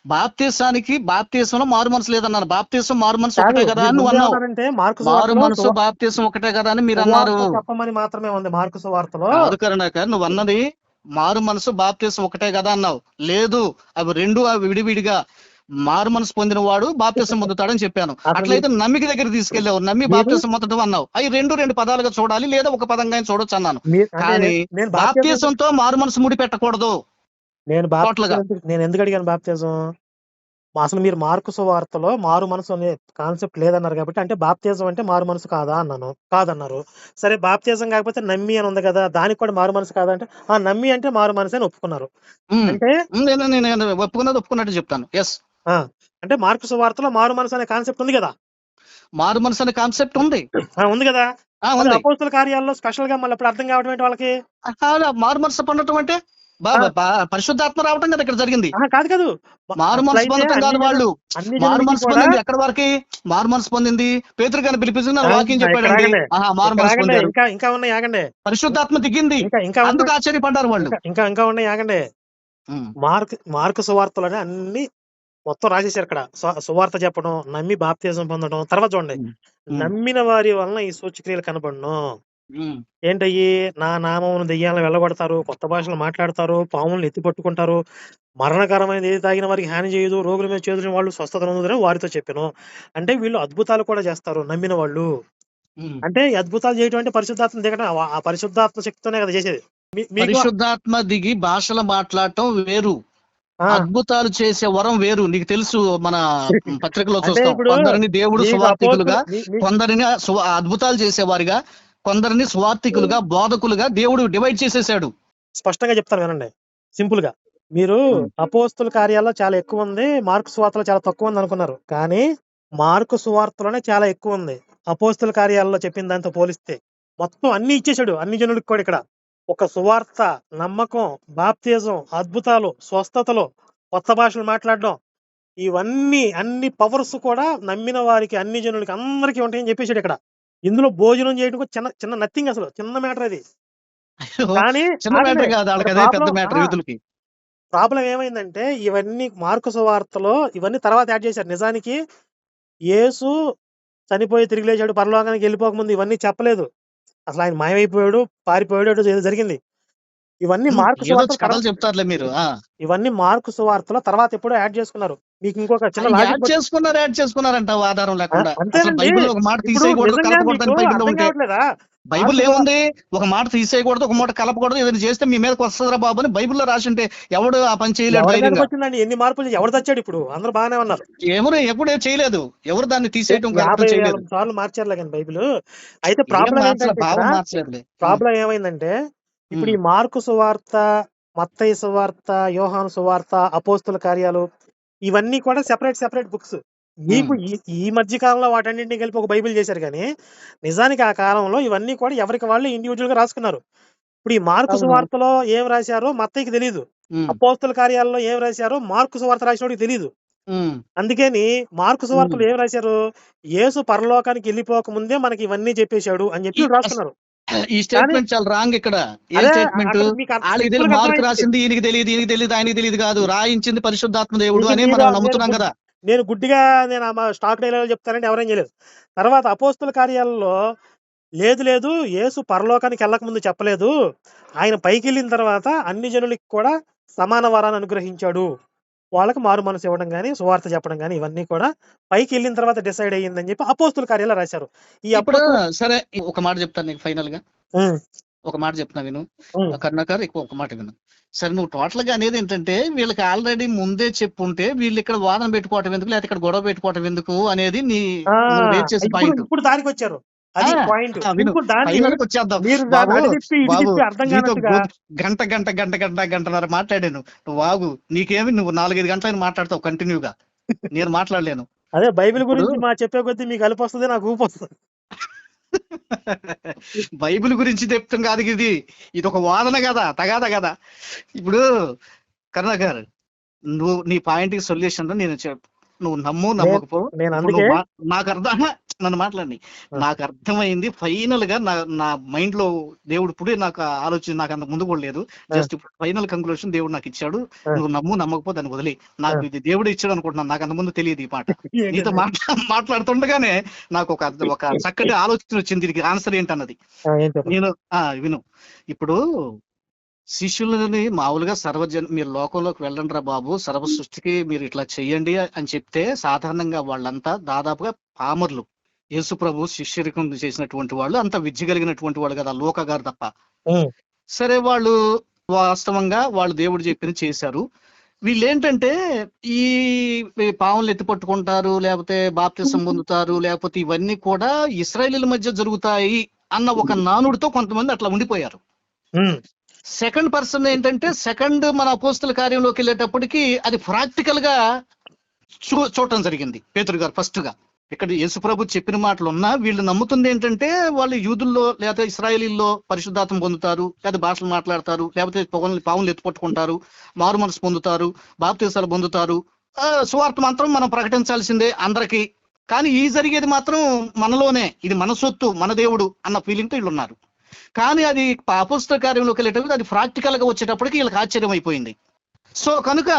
S2: బాప్తిసంలో మారు మనసు లేదన్నారు. బాప్తిసం మారు మనసు ఒకటే కదా అని నువ్వు అన్నావు.
S1: అంటే మార్కు
S2: మారు
S1: సువార్తలో
S2: మనసు బాప్తిసం ఒకటే కదా అని మీరు అన్నారు.
S1: సువార్త చెప్పమని మాత్రమే ఉంది మార్కు సువార్తలో.
S2: కాదు కరుణాకర్, నువ్వు అన్నది మారు మనసు బాప్తిసం ఒకటే కదా అన్నావు. లేదు, అవి విడివిడిగా. మారు మనసు పొందిన వాడు బాప్తిసం పొందుతాడని చెప్పాను. అట్లయితే నమ్మిక దగ్గర తీసుకెళ్లావు. నమ్మి బాప్తిసం పొందడం అన్నావు. అవి రెండు పదాలుగా చూడాలి, లేదా ఒక పదంగా చూడొచ్చు అన్నాను. కానీ
S1: నేను
S2: బాప్తిసంతో మారు మనసు ముడి పెట్టకూడదు.
S1: నేను ఎందుకు అడిగాను బాప్తిజం? అసలు మీరు మార్కు సువార్తలో మారు మనసు అనే కాన్సెప్ట్ లేదన్నారు కాబట్టి, అంటే బాప్తిజం అంటే మారు మనసు కాదా అన్నాను. కాదన్నారు. సరే బాప్తిజం కాకపోతే నమ్మి అని ఉంది కదా, దానికి కూడా మారు మనసు కాదంటే నమ్మి అంటే మారు మనసు అని ఒప్పుకున్నారు. అంటే
S2: నేను ఒప్పుకున్నట్టు చెప్తాను. ఎస్,
S1: అంటే మార్కు సువార్తలో మారు మనసు అనే కాన్సెప్ట్ ఉంది కదా.
S2: మారు మనసు అనే కాన్సెప్ట్ ఉంది.
S1: ఉంది కదా. అపోస్తల కార్యాల్లో స్పెషల్ గా మళ్ళీ అప్పుడు అర్థం కావడం ఏంటి వాళ్ళకి?
S2: మారు మనసు పొందటం అంటే పరిశుద్ధాత్మ రావటం కదా ఇక్కడ జరిగింది.
S1: కాదు
S2: మారు మనసు పొందటం కాదు. వాళ్ళు మారు మనసు పొందింది ఎక్కడ వరకు? మారు మనసు పొందింది పేతురు గారిని పిలిపించి వాక్యం చెప్పాడండి. మారు మనసు పొందారు.
S1: ఇంకా ఉన్నాయి, ఆగండి.
S2: పరిశుద్ధాత్మ దిగింది, అందుకు ఆశ్చర్యపడ్డారు వాళ్ళు.
S1: ఇంకా ఉన్నాయి, ఆగండి. మార్కు సువార్తలోనే అన్ని మొత్తం రాసేసారు ఇక్కడ. సువార్త చెప్పడం, నమ్మి బాప్తిజం పొందడం, తర్వాత చూడండి, నమ్మిన వారి వలన ఈ సూచక్రియలు కనబడను. ఏంటయ్యి? నా నామమును దెయ్యాలను వెళ్ళగొడతారు, కొత్త భాషలు మాట్లాడతారు, పాములను ఎత్తి పట్టుకుంటారు, మరణకరమైనది ఏది తాగిన వారికి హాని చేయదు, రోగుల మీద చేతున్న వాళ్ళు స్వస్థత నొందుదురని వారితో చెప్పాను. అంటే వీళ్ళు అద్భుతాలు కూడా చేస్తారు నమ్మిన వాళ్ళు. అంటే ఈ అద్భుతాలు చేయడం అంటే పరిశుద్ధాత్మ దిగడం, ఆ పరిశుద్ధాత్మ శక్తితోనే కదా చేసేది.
S2: పరిశుద్ధాత్మ దిగి భాషలు మాట్లాడటం వేరు, అద్భుతాలు చేసే వరం వేరు. నీకు తెలుసు, మన పత్రికలో చూస్తాం. కొందరిని దేవుడు సువార్థికులుగా, కొందరిని అద్భుతాలు చేసేవారిగా, కొందరిని సువార్థికులుగా, బోధకులుగా దేవుడు డివైడ్ చేసేసాడు.
S1: స్పష్టంగా చెప్తాను వినండి, సింపుల్ గా. మీరు అపోస్తుల కార్యాల్లో చాలా ఎక్కువ ఉంది, మార్కు సువార్తలో చాలా తక్కువ ఉంది అనుకున్నారు. కానీ మార్కు సువార్తలోనే చాలా ఎక్కువ ఉంది అపోస్తుల కార్యాల్లో చెప్పిన దాంతో పోలిస్తే. మొత్తం అన్ని ఇచ్చేసాడు అన్ని జనులకు కూడా. ఇక్కడ ఒక సువార్త, నమ్మకం, బాప్తిజం, అద్భుతాలు, స్వస్థతలు, కొత్త భాషలు మాట్లాడడం, ఇవన్నీ అన్ని పవర్స్ కూడా నమ్మిన వారికి, అన్ని జనులకి, అందరికీ ఉంటాయని చెప్పేసాడు ఇక్కడ. ఇందులో భోజనం చేయడం చిన్న చిన్న నథింగ్, అసలు చిన్న మ్యాటర్ అది. కానీ ప్రాబ్లం ఏమైందంటే, ఇవన్నీ మార్కు సువార్తలో ఇవన్నీ తర్వాత యాడ్ చేశారు. నిజానికి యేసు చనిపోయి తిరిగి లేచాడు, పరలోకానికి వెళ్ళిపోకముందు ఇవన్నీ చెప్పలేదు. అసలు ఆయన మాయమైపోయాడు, పారిపోయాడు, ఏదో జరిగింది. ఇవన్నీ మార్కు సువార్తలో
S2: చెప్తారులే మీరు.
S1: ఇవన్నీ మార్కు సువార్తలో తర్వాత ఎప్పుడో యాడ్ చేసుకున్నారు. మీకు ఇంకొక చిన్న
S2: యాడ్ చేసుకున్నారంట ఆధారం లేకుండా. బైబిల్ ఒక మాట తీసేయకూడదు, కలపకూడదు బైబిల్లో ఉంటే. బైబిల్ ఏముంది? ఒక మాట తీసేయకూడదు, ఒక మాట కలపకూడదు, ఏదైనా చేస్తే మీ మీదకి వస్తుందిరా బాబు అని బైబిల్లో రాసి ఉంటే ఎవడు ఆ పని చేయలేడు.
S1: వచ్చిందండి ఎన్ని మార్పులు, ఎవరు తెచ్చాడు? ఇప్పుడు అందరూ బాగానే ఉన్నారు.
S2: ఎప్పుడే చేయలేదు, ఎవరు దాన్ని తీసేయడం
S1: సార్లు మార్చారు కానీ బైబిల్. అయితే ప్రాబ్లం ఏమైందంటే, ఇప్పుడు ఈ మార్కు సువార్త మత్తయి సువార్త, యోహాను సువార్త, అపోస్తుల కార్యాలు ఇవన్నీ కూడా సెపరేట్ బుక్స్. మీకు
S2: ఉమ్,
S1: ఈ ఈ మధ్య కాలంలో వాటన్నిటిని కలిపి ఒక బైబిల్ చేశారు గానీ, నిజానికి ఆ కాలంలో ఇవన్నీ కూడా ఎవరికి వాళ్ళు ఇండివిడ్యువల్‌గా రాసుకున్నారు. ఇప్పుడు ఈ మార్కు
S2: అవును.
S1: సువార్తలో ఏం రాశారో మత్తయికి తెలీదు.
S2: ఉమ్,
S1: అపోస్తల కార్యాల్లో ఏం రాశారో మార్కు సువార్త రాసినోడికి తెలీదు.
S2: ఉమ్,
S1: అందుకని మార్కు
S2: ఉమ్.
S1: సువార్తలో ఏం రాశారు? యేసు పరలోకానికి ఎళ్ళిపోక ముందే మనకి ఇవన్నీ చెప్పేసాడు అని చెప్పి
S2: ఈ
S1: ఈళ్ళు
S2: అస్-
S1: రాసుకున్నారు.
S2: ఈ
S1: కానీ
S2: స్టేట్మెంట్ చాలా రాంగ్ ఇక్కడ. ఏం
S1: అదే
S2: స్టేట్మెంట్?
S1: అక్కడ మీకు
S2: వాళ్ళకి తెలియదు,
S1: సింపుల్‌గా
S2: మార్కు
S1: అర్థమైంది.
S2: రాసింది ఈయనకి తెలియదు ఆయనకి తెలియదు కాదు, రాయించింది పరిశుద్ధాత్మ దేవుడు
S1: ఇది
S2: అని
S1: మీరు
S2: మనం
S1: నేను
S2: నమ్ముతున్నాం
S1: గుడ్
S2: కదా.
S1: నేను గుడ్డిగా నేను స్టాక్ డైలాగులు చెప్తానంటే ఎవరేం చేయలేరు. తర్వాత అపోస్తల కార్యాలలో లేదు యేసు పరలోకానికి ఎళ్ళక ముందు చెప్పలేదు. ఆయన పైకెళ్ళిన తర్వాత అన్ని జనులకి కూడా సమాన వరాన్ని అనుగ్రహించాడు. వాళ్ళకి మారు మనసు ఇవ్వడం గాని, సువార్త చెప్పడం గాని ఇవన్నీ కూడా పైకెళ్ళిన తర్వాత డిసైడ్ అయ్యిందని చెప్పి అపోస్తల కార్యాల్లో రాశారు. ఈ
S2: ఇప్పుడు
S1: అపోస్తల
S2: సరే, ఒక మాట చెప్తాను నీకు ఫైనల్ గా.
S1: హ్మ్.
S2: ఒక మాట చెప్తున్నా విను.
S1: హ్మ్.
S2: కరుణాకర్, ఎక్కువ ఒక మాట విను. సరే, నువ్వు టోటల్ గా అనేది ఏంటంటే వీళ్ళకి ఆల్రెడీ ముందే చెప్పుంటే వీళ్ళు ఇక్కడ వాదన పెట్టుకోవటం ఎందుకు, లేకపోతే ఇక్కడ గొడవ పెట్టుకోవటం ఎందుకు అనేది
S1: ఆ!
S2: నువ్వు రేట్ చేసే
S1: ఇప్పుడు
S2: పాయింట్.
S1: ఇప్పుడు దారికొచ్చారు. అది పాయింట్.
S2: విను,
S1: సింపుల్ దాన్ని
S2: ఫైనల్ కి వచ్చేద్దాం.
S1: మీరు
S2: బాబు,
S1: దాన్ని అటు తిప్పి, ఇటు
S2: బాబు
S1: తిప్పి అర్థం
S2: నీతో
S1: కానట్టుగా
S2: గంటన్నర మాట్లాడాను. నువ్వు ఆగు. నీకేమి, నువ్వు 4-5 గంటలైనా మాట్లాడతావు కంటిన్యూగా. నేను మాట్లాడలేను
S1: అదే బైబిల్
S2: ఇప్పుడు.
S1: గురించి చెప్పే కొద్దీ మీకు అలుపొస్తది, నాకు ఊపొస్తది.
S2: బైబిల్ గురించి చెప్తాం కాదు ఇది, ఇది ఒక వాదన కదా, తగాదా కదా. ఇప్పుడు కరుణాకర్, నువ్వు నీ పాయింట్ కి సొల్యూషన్ నేను నువ్వు నమ్ము
S1: నేను
S2: నమ్మకపో.
S1: నేను
S2: ఇప్పుడు
S1: అందుకే
S2: నాకు అర్థం, నన్ను మాట్లాడి,
S1: ఆ!
S2: నాకు అర్థమైంది ఫైనల్ గా. నా మైండ్ లో దేవుడు ఇప్పుడే నాకు ఆలోచన, నాకు అంత ముందు కూడా లేదు.
S1: ఆ!
S2: జస్ట్ ఇప్పుడు ఫైనల్ కంక్లూషన్ దేవుడు నాకు ఇచ్చాడు.
S1: ఆ!
S2: నువ్వు నమ్ము నమ్మకపో దాన్ని వదిలే.
S1: ఆ!
S2: నాకు ఇది దేవుడు ఇచ్చాడు అనుకుంటున్నాను, నాకు అంత ముందు తెలియదు ఈ మాట. నీతో
S1: ఏంటది?
S2: మాట్లాడుతుండగానే నాకు ఒక చక్కటి ఆలోచన వచ్చింది, దీనికి ఆన్సర్ ఏంటన్నది.
S1: ఆ! ఏం చెప్పండి?
S2: నేను విను. ఇప్పుడు శిష్యులని మామూలుగా మీరు లోకంలోకి వెళ్ళండి రా బాబు, సర్వ సృష్టికి మీరు ఇట్లా చెయ్యండి అని చెప్తే సాధారణంగా వాళ్ళంతా దాదాపుగా పామర్లు. యేసు ప్రభు శిష్యరికం చేసినటువంటి వాళ్ళు అంత విద్య కలిగినటువంటి వాళ్ళు కదా, లోక గారు తప్ప.
S1: హ్మ్.
S2: సరే, వాళ్ళు వాస్తవంగా వాళ్ళు దేవుడు చెప్పింది చేశారు. వీళ్ళేంటంటే ఈ ఈ పాములు ఎత్తి పట్టుకుంటారు, లేకపోతే బాప్తిసం పొందుతారు, లేకపోతే ఇవన్నీ కూడా ఇశ్రాయేలీల మధ్య జరుగుతాయి అన్న ఒక నానుడితో కొంతమంది అట్లా ఉండిపోయారు.
S1: హ్మ్.
S2: సెకండ్ పర్సన్ ఏంటంటే, మన అపోస్తల కార్యంలోకి వెళ్ళేటప్పటికి అది ప్రాక్టికల్ గా చూడటం జరిగింది. పేతురు గారు ఫస్ట్ గా ఇక్కడ యేసుప్రభు చెప్పిన మాటలు ఉన్నా, వీళ్ళు నమ్ముతుంది ఏంటంటే వాళ్ళు యూదుల్లో లేకపోతే ఇశ్రాయేలీల్లో పరిశుద్ధాత్మ పొందుతారు, లేకపోతే భాషలు మాట్లాడతారు, లేకపోతే పావులు ఎత్తుపట్టుకుంటారు, మారు మనసు పొందుతారు, బాప్తీసాలు పొందుతారు, సువార్త మాత్రం మనం ప్రకటించాల్సిందే అందరికీ. కానీ ఈ జరిగేది మాత్రం మనలోనే, ఇది మన సొత్తు, మన దేవుడు అన్న ఫీలింగ్ తో వీళ్ళు ఉన్నారు. కానీ అది అపోస్తల కార్యంలోకి వెళ్ళేటప్పుడు అది ప్రాక్టికల్ గా వచ్చేటప్పటికి వీళ్ళకి ఆశ్చర్యం అయిపోయింది. సో కనుక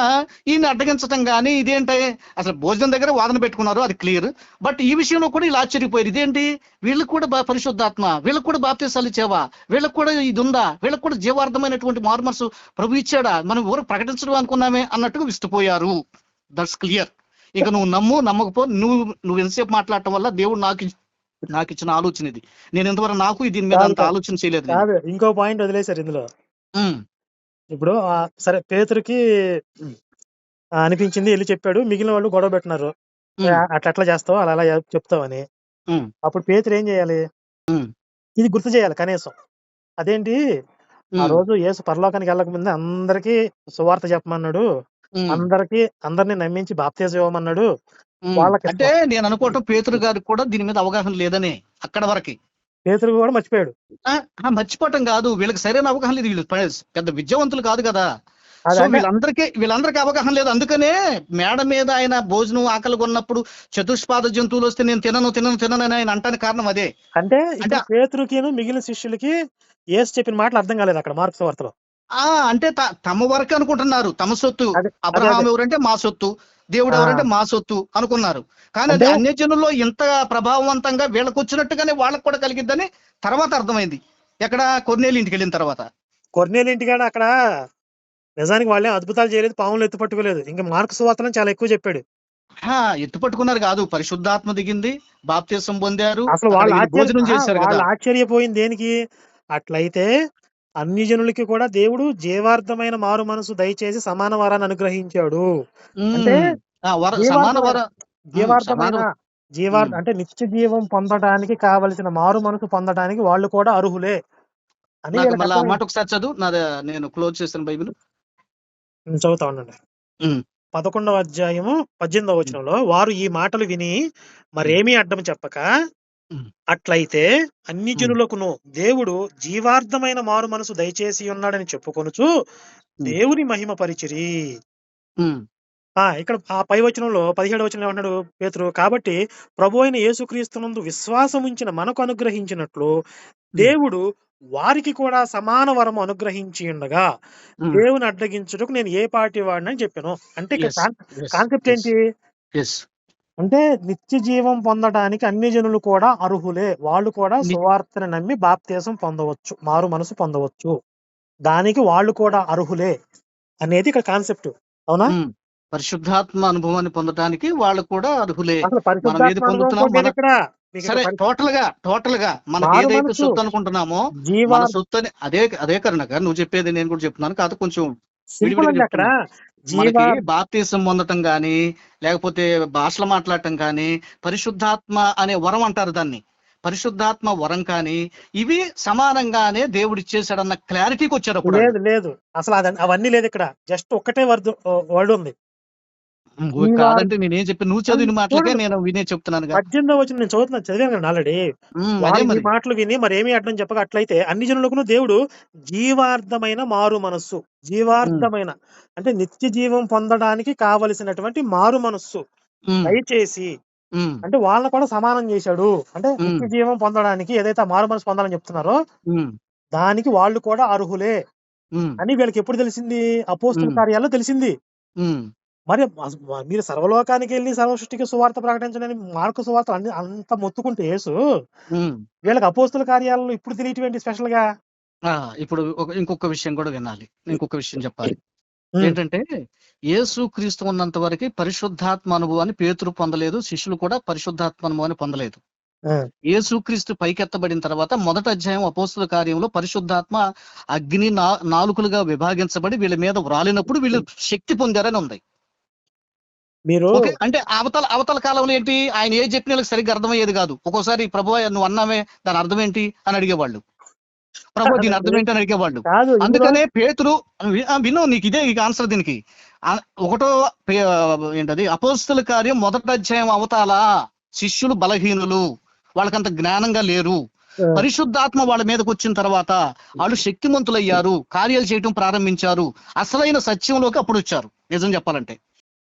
S2: ఈయన అడ్డగించడం కానీ, ఇదేంటే అసలు భోజనం దగ్గర వాదన పెట్టుకున్నారు, అది క్లియర్. బట్ ఈ విషయంలో కూడా ఇలా ఆశ్చర్యపోయారు, ఇదేంటి వీళ్ళకి కూడా పరిశుద్ధాత్మ, వీళ్ళకి కూడా బాప్తీసాలు ఇచ్చావా, వీళ్ళకి కూడా ఇది ఉందా, వీళ్ళకి కూడా జీవార్థమైనటువంటి మారుమనసు ప్రభు ఇచ్చాడా, మనం ఎవరు ప్రకటించడం అనుకున్నామే అన్నట్టుగా విస్తుపోయారు. That's clear. ఇక నువ్వు నమ్ము నమ్మకపో, నువ్వు ఎంతసేపు మాట్లాడటం వల్ల దేవుడు నాకు ఇచ్చిన ఆలోచన ఇది. నేను ఇంతవరకు నాకు దీని మీద అంత ఆలోచన చేయలేదు నేను.
S1: కాదు. ఇంకో పాయింట్ వదిలేశారు ఇందులో.
S2: ఉమ్,
S1: ఇప్పుడు సరే పేతురుకి అనిపించింది, ఎళ్లి చెప్పాడు. మిగిలిన వాళ్ళు గొడవ పెట్టినారు.
S2: ఉమ్,
S1: అట్లా చేస్తావు, అలా చెప్తావని.
S2: ఉమ్,
S1: అప్పుడు పేతురు ఏం చేయాలి?
S2: ఉమ్,
S1: ఇది గుర్తు చేయాలి కనీసం. అదేంటి, ఆ
S2: ఉమ్,
S1: రోజు యేసు పరలోకానికి వెళ్ళక ముందే అందరికీ సువార్త చెప్పమన్నాడు.
S2: ఉమ్,
S1: అందరిని నమ్మించి బాప్తిజం ఇవ్వమన్నాడు. వాళ్ళకి
S2: అంటే నేను అనుకోవటం పేతురు గారికి కూడా దీని మీద అవగాహన లేదనే అక్కడ వరకు.
S1: పేతురు కూడా మర్చిపోయాడు.
S2: మర్చిపోవటం కాదు, వీళ్ళకి సరైన అవగాహన లేదు, వీళ్ళు పెద్ద విద్యావంతులు కాదు కదా.
S1: అది
S2: సో
S1: అంటే
S2: వీళ్ళందరికీ అవగాహన లేదు. అందుకనే మేడ మీద ఆయన భోజనం ఆకలి కొన్నప్పుడు చతుష్పాద జంతువులు వస్తే నేను తినను అని ఆయన అంటానికి కారణం అదే.
S1: అంటే
S2: అంటే
S1: ఇప్పుడు పేతురుకిను మిగిలిన శిష్యులకి యేసు చెప్పిన మాటలు అర్థం కాలేదు అక్కడ మార్కు సువార్తలో.
S2: అంటే తమ వరకు అనుకుంటున్నారు, తమ సొత్తు.
S1: అదే
S2: అబ్రహాం ఎవరంటే మా సొత్తు, దేవుడు
S1: ఆ,
S2: ఎవరంటే మా సొత్తు అనుకున్నారు. కానీ అది
S1: అంటే
S2: అన్యజనుల్లో ఇంత ప్రభావవంతంగా వీళ్ళకి వచ్చినట్టుగానే వాళ్ళకు కూడా కలిగిద్దని తర్వాత అర్థమైంది, ఎక్కడ కొర్నేలి ఇంటికి వెళ్ళిన తర్వాత.
S1: కొర్నేలు ఇంటికాడ అక్కడ నిజానికి వాళ్ళేం అద్భుతాలు చేయలేదు, పాములు ఎత్తు పట్టుకోలేదు. ఇంకా మార్కు సువార్తలో చాలా ఎక్కువ చెప్పాడు.
S2: ఎత్తు పట్టుకున్నారు కాదు, పరిశుద్ధాత్మ దిగింది, బాప్తిసం పొందారు,
S1: అసలు
S2: అక్కడ వీళ్ళు భోజనం చేశారు కదా.
S1: వాళ్ళు ఆశ్చర్యపోయింది దేనికి? అట్లయితే అన్ని జనులకి కూడా దేవుడు జీవార్థమైన మారు మనసు దయచేసి సమాన వరాన్ని అనుగ్రహించాడు. అంటే
S2: ఉమ్, సమాన
S1: జీవార్థమైన
S2: వర సమాన
S1: జీవార్థమైన
S2: ఉమ్.
S1: అంటే నిత్య జీవం పొందడానికి కావలసిన మారు మనసు పొందడానికి వాళ్ళు కూడా అర్హులే అని
S2: నాకు
S1: వీళ్ళకి
S2: మళ్ళీ ఆ మాట
S1: అర్థమైంది.
S2: ఒకసారి చదువు, నేను క్లోజ్ చేస్తాను బైబిల్.
S1: నేను చదువుతా ఉండండి.
S2: ఉమ్,
S1: 11వ అధ్యాయము 18వ
S2: ఉమ్,
S1: వచనంలో, వారు ఈ మాటలు విని
S2: ఉమ్,
S1: మరేమీ అడ్డం చెప్పక,
S2: ఉమ్,
S1: అట్లయితే అన్ని
S2: ఉమ్,
S1: జనులకును దేవుడు జీవార్థమైన మారు మనసు దయచేసి ఉన్నాడని చెప్పుకొనుచు
S2: ఉమ్,
S1: దేవుని మహిమ పరిచిరి.
S2: ఉమ్,
S1: ఇక్కడ ఆ పై వచనంలో 17వ వచనంలో ఏమంటున్నాడు పేతురు? కాబట్టి ప్రభువైన యేసుక్రీస్తునందు విశ్వాసం ఉంచిన మనకు అనుగ్రహించినట్లు
S2: ఉమ్,
S1: దేవుడు వారికి కూడా సమాన వరము అనుగ్రహించి ఉండగా
S2: ఉమ్.
S1: దేవుని అడ్డగించుటకు నేను ఏ పార్టీ వాడినని చెప్పాను. అంటే ఇక్కడ
S2: ఎస్, ఎస్,
S1: కాన్సెప్ట్
S2: ఎస్,
S1: ఏంటి?
S2: ఎస్.
S1: అంటే నిత్య జీవం పొందడానికి అన్ని జనులు కూడా అర్హులే. వాళ్ళు కూడా సువార్తను నమ్మి బాప్తీసం పొందవచ్చు. మారు మనసు పొందవచ్చు. దానికి వాళ్ళు కూడా అర్హులే అనేది ఇక్కడ కాన్సెప్ట్. అవునా?
S2: ఉమ్. పరిశుద్ధాత్మ అనుభవాన్ని పొందడానికి వాళ్ళు కూడా అర్హులే.
S1: అసలు
S2: మనం ఏది
S1: పరిశుద్ధాత్మ అనుభవం
S2: పొందుతున్నాం
S1: కూడా
S2: మన
S1: లేదు ఇక్కడ. మీకు ఇక్కడ
S2: సరే, టోటల్ గా మనకి
S1: మారు
S2: ఏదైతే
S1: మనసు,
S2: సొత్తు అనుకుంటున్నామో
S1: జీవా
S2: మన సొత్తు అని అదే కరుణాక నువ్వు చెప్పేది నేను కూడా చెప్తున్నాను. కాదు కొంచెం
S1: సింపుల్
S2: విడివిడిగా
S1: అండి అక్కడ.
S2: చెప్తున్నా.
S1: జీవా
S2: మనకి బాప్తీసం పొందటం గాని, లేకపోతే భాషలు మాట్లాడటం కానీ, పరిశుద్ధాత్మ అనే వరం అంటారు దాన్ని. పరిశుద్ధాత్మ వరం కానీ ఇవి సమానంగానే దేవుడు ఇచ్చేసాడన్న క్లారిటీకి వచ్చారు అప్పుడు వాళ్ళు.
S1: లేదు లేదు. అసలు అవన్నీ లేదు ఇక్కడ. జస్ట్ ఒక్కటే వర్డ్ ఉంది. జీవా
S2: కాదంటే నేనేం చెప్పి నువ్వు చదివిన మాటలకే
S1: చూడండి.
S2: నేను వినే చెప్తున్నానుగా.
S1: 18వ వచనం నేను చదివాను కదా ఆల్రెడీ.
S2: అదే
S1: వారు ఈ
S2: మరి.
S1: మాటలు విని మరేమీ అడ్డం చెప్పక, అట్లయితే అన్ని జనులకును దేవుడు జీవార్థమైన మారు మనస్సు,
S2: ఉమ్,
S1: జీవార్థమైన అంటే నిత్య జీవం పొందడానికి కావలసినటువంటి మారు మనస్సు
S2: ఉమ్,
S1: దయచేసి,
S2: ఉమ్,
S1: అంటే వాళ్ళని కూడా సమానం చేశాడు. అంటే
S2: ఉమ్,
S1: నిత్య జీవం పొందడానికి ఏదైతే ఆ మారు మనసు పొందాలని చెప్తున్నారో
S2: ఉమ్,
S1: దానికి వాళ్ళు కూడా అర్హులే
S2: ఉమ్,
S1: అని వీళ్ళకి ఎప్పుడు తెలిసింది? అపోస్తుల
S2: ఉమ్,
S1: కార్యాల్లో తెలిసింది.
S2: ఉమ్,
S1: మరి మీరు సర్వలోకానికి వెళ్ళి సర్వ సృష్టికి సువార్త ప్రకటించడని మార్కు సువార్త అంత మొత్తుకుంటే యేసు,
S2: ఉమ్.
S1: వీళ్ళకి అపోస్తుల కార్యాలలో ఇప్పుడు తెలియటం స్పెషల్ గా?
S2: ఇప్పుడు ఇంకొక విషయం కూడా వినాలి. ఇంకొక విషయం చెప్పాలి.
S1: ఉమ్,
S2: ఏంటంటే యేసు క్రీస్తు ఉన్నంత వరకు పరిశుద్ధాత్మ అనుభవాన్ని పేతురు పొందలేదు, శిష్యులు కూడా పరిశుద్ధాత్మ అనుభవాన్ని పొందలేదు.
S1: ఉమ్.
S2: యేసు క్రీస్తు పైకెత్తబడిన తర్వాత మొదటి అధ్యాయం అపోస్తుల కార్యంలో పరిశుద్ధాత్మ అగ్ని నాలుకలుగా విభాగించబడి వీళ్ళ మీద వ్రాలినప్పుడు వీళ్ళు శక్తి పొందారని ఉంది.
S1: మీరు
S2: ఓకే, అంటే అవతల కాలంలో ఏంటి, ఆయన ఏది చెప్పిన వాళ్ళకి సరిగ్గా అర్థమయ్యేది కాదు. ఒక్కోసారి ప్రభు నువ్వు అన్నామే దాని అర్థం ఏంటి అని అడిగేవాళ్ళు. ప్రభు దీని అర్థం ఏంటి అని అడిగేవాళ్ళు.
S1: కాదు ఇందులో
S2: అందుకనే పేతురు విను, నీకు ఇదే ఆన్సర్ దీనికి. ఒకటో ఏంటది అపోస్తుల కార్యం మొదటి అధ్యాయం అవతాల శిష్యులు బలహీనులు, వాళ్ళకంత జ్ఞానంగా లేరు. పరిశుద్ధాత్మ వాళ్ళ మీదకి వచ్చిన తర్వాత వాళ్ళు శక్తిమంతులయ్యారు, కార్యాలు చేయటం ప్రారంభించారు, అసలైన సత్యంలోకి అప్పుడు వచ్చారు. నిజం చెప్పాలంటే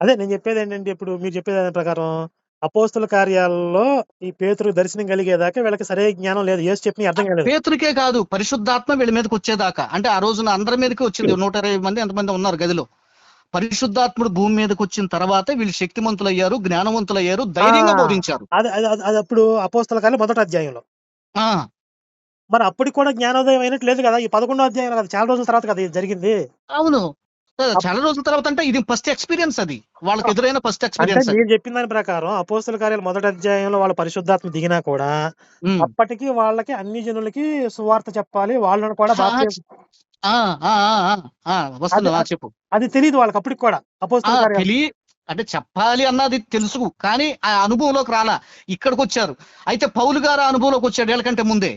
S1: అదే నేను చెప్పేది ఏంటంటే, ఇప్పుడు మీరు చెప్పేది దాని ప్రకారం అపోస్తుల కార్యాలలో ఈ పేతురు దర్శనం కలిగేదాకా వీళ్ళకి సరైన జ్ఞానం లేదు. యేసు చెప్పిన అర్థం కాలేదు.
S2: పేతురికే కాదు, పరిశుద్ధాత్మ వీళ్ళ మీదకి వచ్చేదాకా, అంటే ఆ రోజున అందరి మీదకి వచ్చింది. 120 మంది ఎంతమంది ఉన్నారు గదిలో. పరిశుద్ధాత్ముడు భూమి మీదకి వచ్చిన తర్వాత వీళ్ళు శక్తిమంతులయ్యారు, జ్ఞానవంతులయ్యారు, ధైర్యంగా బోధించారు.
S1: అది అది అది అది అప్పుడు అపోస్తుల కార్యం మొదటి అధ్యాయంలో.
S2: ఆ
S1: మరి అప్పటికి కూడా జ్ఞానోదయం అయినట్టు లేదు కదా. ఈ 11వ అధ్యాయంలో కదా, చాలా రోజుల తర్వాత కదా ఇది జరిగింది.
S2: అవును, చాలా రోజుల తర్వాత అంటే ఇది ఫస్ట్ ఎక్స్పీరియన్స్, అది వాళ్ళకి ఎదురైన ఫస్ట్
S1: అంటే
S2: ఎక్స్పీరియన్స్ అది.
S1: మీరు చెప్పిన దాని ప్రకారం అపోస్తుల కార్యాలు మొదటి అధ్యాయంలో వాళ్ళ పరిశుద్ధాత్మ దిగినా కూడా
S2: ఉమ్.
S1: అప్పటికి వాళ్ళకి అన్ని జనులకి సువార్త చెప్పాలి, వాళ్ళని కూడా
S2: ఆ,
S1: బాప్తిసం.
S2: ఆ, ఆ, ఆ, ఆ, వస్తున్నా చెప్పు.
S1: అది తెలియదు వాళ్ళకి అప్పటికి కూడా అపోస్తుల కార్యాలు.
S2: అంటే చెప్పాలి అన్నది తెలుసు, కానీ ఆ అనుభవంలోకి రాలా. ఇక్కడికి వచ్చారు. అయితే పౌలు గారు అనుభవంలోకి వచ్చాడు వీళ్ళకంటే ముందే.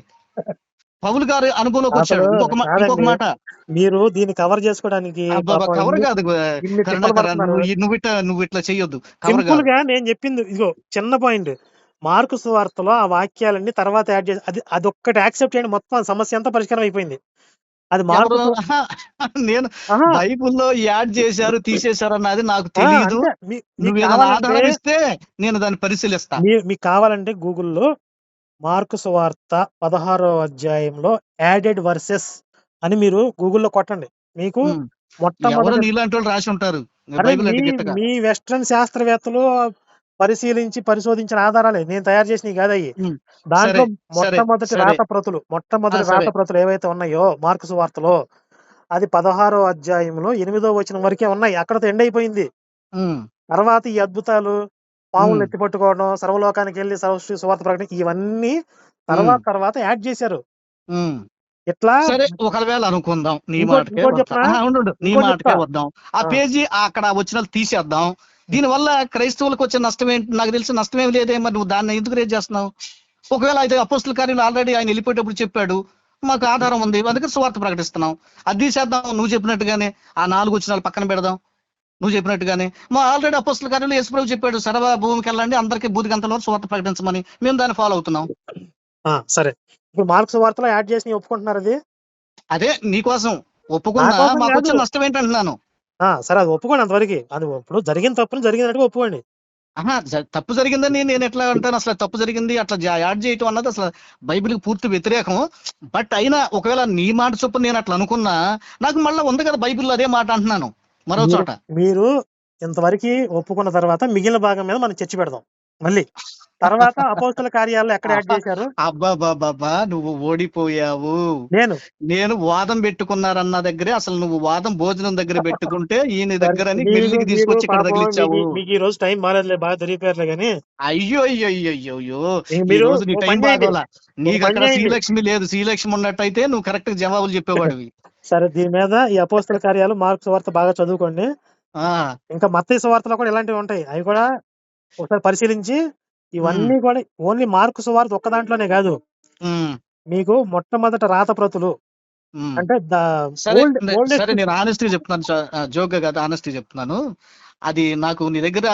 S2: పౌలు గారు అనుభవంలోకి వచ్చాడు. ఇంకొక మాట,
S1: మీరు దీన్ని కవర్ చేసుకోవడానికి
S2: కవర్ కాదు కరుణాకర్, నువ్వు ఇట్లా చెయ్యొద్దు. కవర్
S1: సింపుల్
S2: కాదు.
S1: గా నేను చెప్పింది ఇదిగో చిన్న పాయింట్. మార్కు సువార్తలో ఆ వాక్యాలన్నీ తర్వాత యాడ్ చేసి అదొక్కటి యాక్సెప్ట్ చేయండి, మొత్తం సమస్య అంతా పరిష్కారం అయిపోయింది. అది మార్కు
S2: నేను బైబుల్లో యాడ్ చేశారు తీసేశారు అన్నది నాకు తెలియదు.
S1: అంటే
S2: నువ్వు ఏదైనా ఆధారం ఇస్తే నేను దాన్ని పరిశీలిస్తా.
S1: మీకు కావాలంటే గూగుల్లో మార్కు సువార్త 16వ అధ్యాయంలో యాడెడ్ వర్సెస్ అని మీరు గూగుల్లో కొట్టండి. మీకు
S2: ఎవరు
S1: మొట్టమొదటి
S2: నీలాంటి వాళ్ళు రాసి ఉంటారు బైబిల్ అంటే గిట్టగా.
S1: మీ వెస్ట్రన్ శాస్త్రవేత్తలు పరిశీలించి పరిశోధించిన ఆధారాలే, నేను తయారు చేసినవి కాదు అయ్యి. దాంట్లో మొట్టమొదటి రాత ప్రతులు ఏవైతే ఉన్నాయో మార్కు సువార్తలో అది 16వ అధ్యాయంలో 8వ వచనం వరకే ఉన్నాయి. అక్కడతో ఎండ్ అయిపోయింది. తర్వాత ఈ అద్భుతాలు, పాములు ఎత్తి పట్టుకోవడం, సర్వలోకానికి వెళ్ళి సర్వశ్రీ సువార్త ప్రకటన, ఇవన్నీ తర్వాత యాడ్ చేశారు. ఇట్లా
S2: సరే, ఒకవేళ అనుకుందాం నీ మాటకే వద్దాం. ఆ పేజీ అక్కడ వచ్చిన తీసేద్దాం. దీని వల్ల క్రైస్తవులకు వచ్చే నష్టం ఏంటి? నాకు తెలిసి నష్టమేమి లేదే. మరి నువ్వు దాన్ని ఎందుకు రేజ్ చేస్తున్నావు? ఒకవేళ అయితే అపోస్తుల కార్యంలో ఆల్రెడీ ఆయన వెళ్ళిపోయేటప్పుడు చెప్పాడు, మాకు ఆధారం ఉంది, అందుకని సువార్త ప్రకటిస్తున్నాం. అది చేద్దాం నువ్వు చెప్పినట్టుగానే, ఆ 4 వచనాలు పక్కన పెడదాం నువ్వు చెప్పినట్టుగానే. మా ఆల్రెడీ అపోస్తల కార్యంలో యేసుప్రభు చెప్పాడు, సర్వ భూమికి వెళ్ళండి, అందరికీ బూదిగంతల వరకు సువార్త ప్రకటించమని. మేము దాన్ని ఫాలో అవుతున్నాం.
S1: సరే, ఇప్పుడు మార్క్స్ వార్తలో యాడ్ చేసి ఒప్పుకుంటున్నారు అది?
S2: అదే నీకోసం
S1: నా
S2: ఒప్పుకున్నా,
S1: కోసం
S2: మాకు
S1: కాదు.
S2: వచ్చిన నష్టం ఏంటంటున్నాను.
S1: సరే, అది ఒప్పుకోండి అంతవరకు. అది ఇప్పుడు జరిగిన తప్పుని జరిగినట్టుగా ఒప్పుకోండి.
S2: తప్పు జరిగిందని నేను ఎట్లా అంటాను? అసలు తప్పు జరిగింది అట్లా యాడ్ చేయటం అన్నది అసలు బైబిల్కి పూర్తి వ్యతిరేకం. బట్ అయినా ఒకవేళ నీ మాట చొప్పున నేను అట్లా అనుకున్నా, నాకు మళ్ళీ ఉంది కదా బైబిల్లో అదే మాట అంటున్నాను మరో చోట.
S1: మీరు ఇంతవరకు ఒప్పుకున్న తర్వాత మిగిలిన భాగం మీద మనం చర్చ పెడదాం మళ్ళీ. తర్వాత అపోస్తల కార్యాల్లో ఎక్కడ యాడ్ చేశారు?
S2: అబ్బాబాబా, నువ్వు ఓడిపోయావు. నేను వాదం పెట్టుకున్నారన్న దగ్గరే, అసలు నువ్వు వాదం భోజనం దగ్గర పెట్టుకుంటే ఈయన దగ్గర ఢిల్లీకి తీసుకొచ్చి ఇక్కడ తగిలిచ్చావు.
S1: మీకు ఈ రోజు టైం బాగాలేదు, బాగా దొరికిపోయారులే కానీ.
S2: అయ్యో అయ్యో అయ్యో అయ్యో, ఈ
S1: మీరు
S2: రోజు నీ టైం బాగోలా. నీకు అక్కడ
S1: చేయండి.
S2: శ్రీలక్ష్మి లేదు, శ్రీలక్ష్మి ఉన్నట్టయితే నువ్వు కరెక్ట్ గా జవాబులు చెప్పేవాడివి.
S1: సరే, దీని మీద ఈ అపోస్తల కార్యాలు మార్క్స్ వార్త బాగా చదువుకోండి. ఇంకా మత్తయి సువార్తలో కూడా ఇలాంటివి ఉంటాయి, అవి కూడా ఒకసారి పరిశీలించి. ఇవన్నీ కూడా ఓన్లీ మార్కు సువార్త ఒక్క దాంట్లోనే కాదు. మీకు మొట్టమొదట రాత ప్రతులు అంటే
S2: సరే నేను ఆనెస్ట్గా చెప్తున్నాను, జోక్ గా కాదు, ఆనెస్ట్గా చెప్తున్నాను. అది నాకు నీ దగ్గర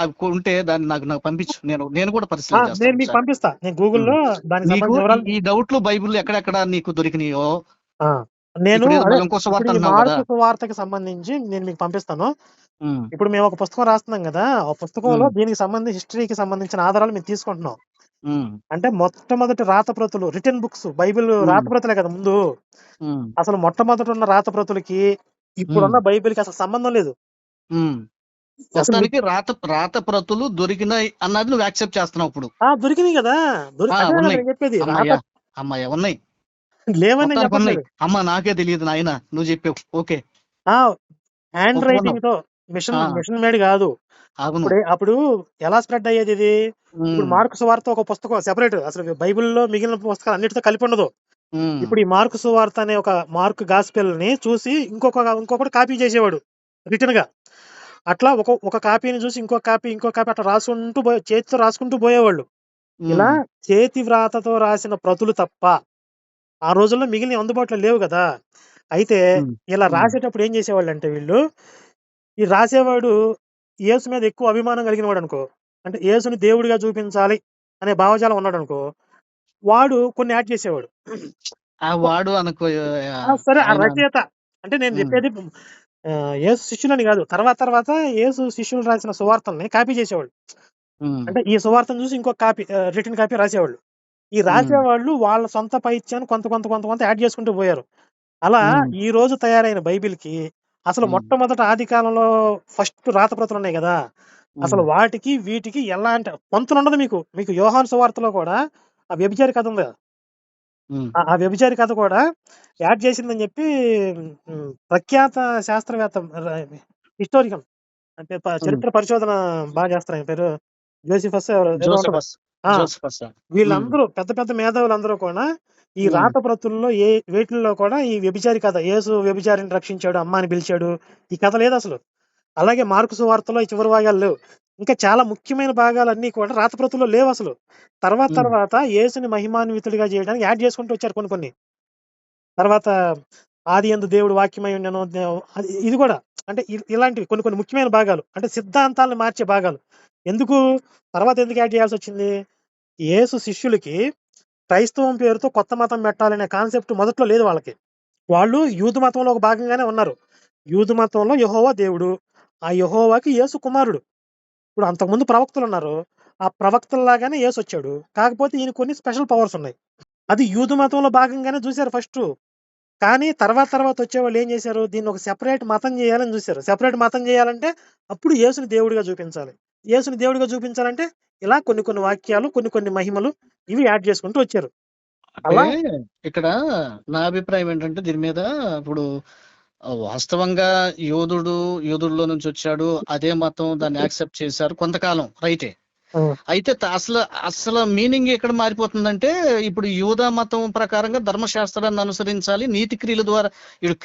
S2: అవి ఉంటే దాన్ని నాకు పంపించు, నేను కూడా పరిశీలిస్తాను.
S1: నేను మీకు పంపిస్తా, నేను గూగుల్లో దానికి సంబంధించిన వివరాలు.
S2: ఈ డౌట్లు బైబిల్ ఎక్కడెక్కడ నీకు దొరికినాయో
S1: నేను
S2: ఇంకో సువార్త
S1: మార్కు సువార్తకి సంబంధించి నేను మీకు పంపిస్తాను. ఇప్పుడు మేము ఒక పుస్తకం రాస్తున్నాం కదా, ఆ పుస్తకంలో దీనికి సంబంధించి హిస్టరీకి సంబంధించిన ఆధారాలు మేము తీసుకుంటున్నాం. అంటే మొట్టమొదటి రాత ప్రతులు, రిటర్న్ బుక్స్, బైబిల్ రాత ప్రతులే కదా ముందు. అసలు మొట్టమొదటి ఉన్న రాత ప్రతులకి ఇప్పుడున్న బైబిల్కి అసలు సంబంధం లేదు.
S2: రాత ప్రతులు దొరికినాయి అన్నది నువ్వు యాక్సెప్ట్ చేస్తున్నావు ఇప్పుడు?
S1: దొరికినాయి కదా, చెప్పేది.
S2: అమ్మాయి ఉన్నాయి,
S1: లేవని
S2: అమ్మా నాకే తెలియదు నాయన, నువ్వు చెప్పావు. ఓకే,
S1: హ్యాండ్ రైటింగ్ తో, మిషన్ మేడ్ కాదు. అప్పుడు ఎలా స్ప్రెడ్ అయ్యేది ఇది? ఇప్పుడు మార్కు సువార్త ఒక పుస్తకం సెపరేట్, అసలు బైబిల్లో మిగిలిన పుస్తకాలు అన్నిటితో కలిపి ఉండదు. ఇప్పుడు ఈ మార్కు సువార్త అనే ఒక మార్క్ గాస్పెల్ ని చూసి ఇంకొకటి కాపీ చేసేవాడు రిటర్న్ గా. అట్లా ఒక కాపీని చూసి ఇంకో కాపీ అట్లా రాసుకుంటూ చేతితో రాసుకుంటూ పోయేవాళ్ళు. ఇలా చేతి వ్రాతతో రాసిన ప్రతులు తప్ప ఆ రోజుల్లో మిగిలిన అందుబాటులో లేవు కదా. అయితే ఇలా రాసేటప్పుడు ఏం చేసేవాళ్ళు అంటే, వీళ్ళు ఈ రాసేవాడు యేసు మీద ఎక్కువ అభిమానం కలిగిన వాడు అనుకో, అంటే యేసుని దేవుడిగా చూపించాలి అనే భావజాలం ఉన్నాడు అనుకో, వాడు కొన్ని యాడ్ చేసేవాడు.
S2: వాడు అనుకో
S1: సరే, ఆ రచయిత అంటే నేను చెప్పేది యేసు శిష్యులని కాదు, తర్వాత యేసు శిష్యులు రాసిన సువార్తల్ని కాపీ చేసేవాళ్ళు. అంటే ఈ సువార్తను చూసి ఇంకొక కాపీ, రిటర్న్ కాపీ రాసేవాళ్ళు. ఈ రాసేవాళ్ళు వాళ్ళ సొంత పైత్యాన్ని కొంత యాడ్ చేసుకుంటూ పోయారు. అలా ఈ రోజు తయారైన బైబిల్ కి అసలు మొట్టమొదట ఆది కాలంలో ఫస్ట్ రాతప్రతులు ఉన్నాయి కదా, అసలు వాటికి వీటికి ఎలాంటి పొంతన ఉండదు. మీకు యోహాను సువార్తలో కూడా ఆ వ్యభిచారి కథ ఉంది. ఆ వ్యభిచారి కథ కూడా యాడ్ చేసిందని చెప్పి ప్రఖ్యాత శాస్త్రవేత్త, హిస్టోరికల్ అంటే చరిత్ర పరిశోధన బాగా చేస్తారు, ఆయన పేరు జోసిఫస్. వీళ్ళందరూ పెద్ద పెద్ద మేధావులందరూ కూడా ఈ రాత ప్రతుల్లో వేటిల్లో కూడా ఈ వ్యభిచారి కథ, యేసు వ్యభిచారిని రక్షించాడు, అమ్మ అని పిలిచాడు, ఈ కథ లేదు అసలు. అలాగే మార్కు సువార్తలో ఈ చివరి భాగాలు లేవు. ఇంకా చాలా ముఖ్యమైన భాగాలన్నీ కూడా రాత ప్రతుల్లో లేవు అసలు. తర్వాత యేసుని మహిమాన్వితుడిగా చేయడానికి యాడ్ చేసుకుంటూ వచ్చారు కొన్ని. తర్వాత ఆది యందు దేవుడు వాక్యమై ఉండెను, ఇది కూడా అంటే ఇలాంటివి కొన్ని ముఖ్యమైన భాగాలు, అంటే సిద్ధాంతాలను మార్చే భాగాలు. తర్వాత ఎందుకు యాడ్ చేయాల్సి వచ్చింది? యేసు శిష్యులకి క్రైస్తవం పేరుతో కొత్త మతం పెట్టాలనే కాన్సెప్ట్ మొదట్లో లేదు వాళ్ళకి. వాళ్ళు యూదు మతంలో ఒక భాగంగానే ఉన్నారు. యూదు మతంలో యెహోవా దేవుడు, ఆ యెహోవాకి యేసు కుమారుడు. ఇప్పుడు అంతకుముందు ప్రవక్తలు ఉన్నారు, ఆ ప్రవక్తల్లాగానే యేసు వచ్చాడు. కాకపోతే ఈయన కొన్ని స్పెషల్ పవర్స్ ఉన్నాయి. అది యూదు మతంలో భాగంగానే చూశారు ఫస్ట్. కానీ తర్వాత వచ్చేవాళ్ళు ఏం చేశారు? దీన్ని ఒక సెపరేట్ మతం చేయాలని చూశారు. సెపరేట్ మతం చేయాలంటే అప్పుడు యేసుని దేవుడిగా చూపించాలి. యేసుని దేవుడిగా చూపించాలంటే ఇలా కొన్ని వాక్యాలు, కొన్ని మహిమలు ఇవి యాడ్ చేసుకుంటూ వచ్చారు. అలా
S2: ఇక్కడ నా అభిప్రాయం ఏంటంటే, దీని మీద ఇప్పుడు వాస్తవంగా యోధుల్లో నుంచి వచ్చాడు, అదే మతం, దాన్ని యాక్సెప్ట్ చేశారు కొంతకాలం, రైటే. అయితే అసలు మీనింగ్ ఎక్కడ మారిపోతుందంటే, ఇప్పుడు యూదా మతం ప్రకారంగా ధర్మశాస్త్రాన్ని అనుసరించాలి, నీతి క్రియల ద్వారా,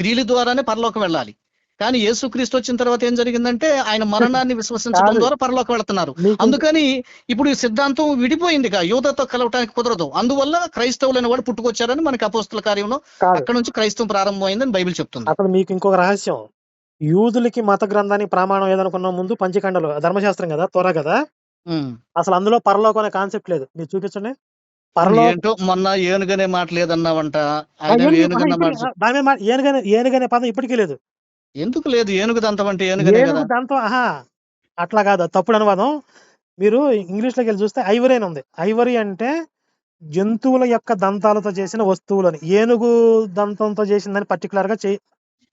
S2: క్రియల ద్వారానే పరలోకం వెళ్ళాలి. కానీ యేసుక్రీస్తు వచ్చిన తర్వాత ఏం జరిగిందంటే ఆయన మరణాన్ని విశ్వసించడం
S1: కాదు
S2: ద్వారా పరలోకం వెళుతున్నారు.
S1: మీకు
S2: అందుకని ఇప్పుడు ఈ సిద్ధాంతం విడిపోయింది, యూదతో కలవటానికి కుదరదు. అందువల్ల క్రైస్తవులైన వాడు పుట్టుకొచ్చారని మనకి అపోస్తల కార్యంలో
S1: కాదు
S2: అక్కడ నుంచి క్రైస్తవం ప్రారంభమైందని బైబిల్ చెప్తుంది.
S1: అసలు మీకు ఇంకొక రహస్యం. యూదులకి మత గ్రంథానికి ప్రమాణం ఏదనుకున్న ముందు పంచఖండాలు ధర్మశాస్త్రం కదా, త్వర కదా.
S2: ఉమ్.
S1: అసలు అందులో పరలోకం అనే కాన్సెప్ట్ లేదు. మీరు చూపించండి. పరలోకం
S2: ఏంటో మొన్న ఏనుగనే మాట లేదన్నావంట. ఆయన ఏనుగన్న మాట
S1: ఏనుగనే పదం ఇప్పటికీ లేదు.
S2: ఎందుకు లేదు? ఏనుగు దంతం అంటే ఏనుగనే కదా.
S1: ఏనుగు దంతం అట్లా కాదు, అది తప్పుడు అనువాదం. మీరు ఇంగ్లీష్ లోకి వెళ్ళి చూస్తే ఐవరీ అని ఉంది. ఐవరీ అంటే జంతువుల యొక్క దంతాలతో చేసిన వస్తువులని. ఏనుగు దంతంతో చేసిందని పర్టికులర్ గా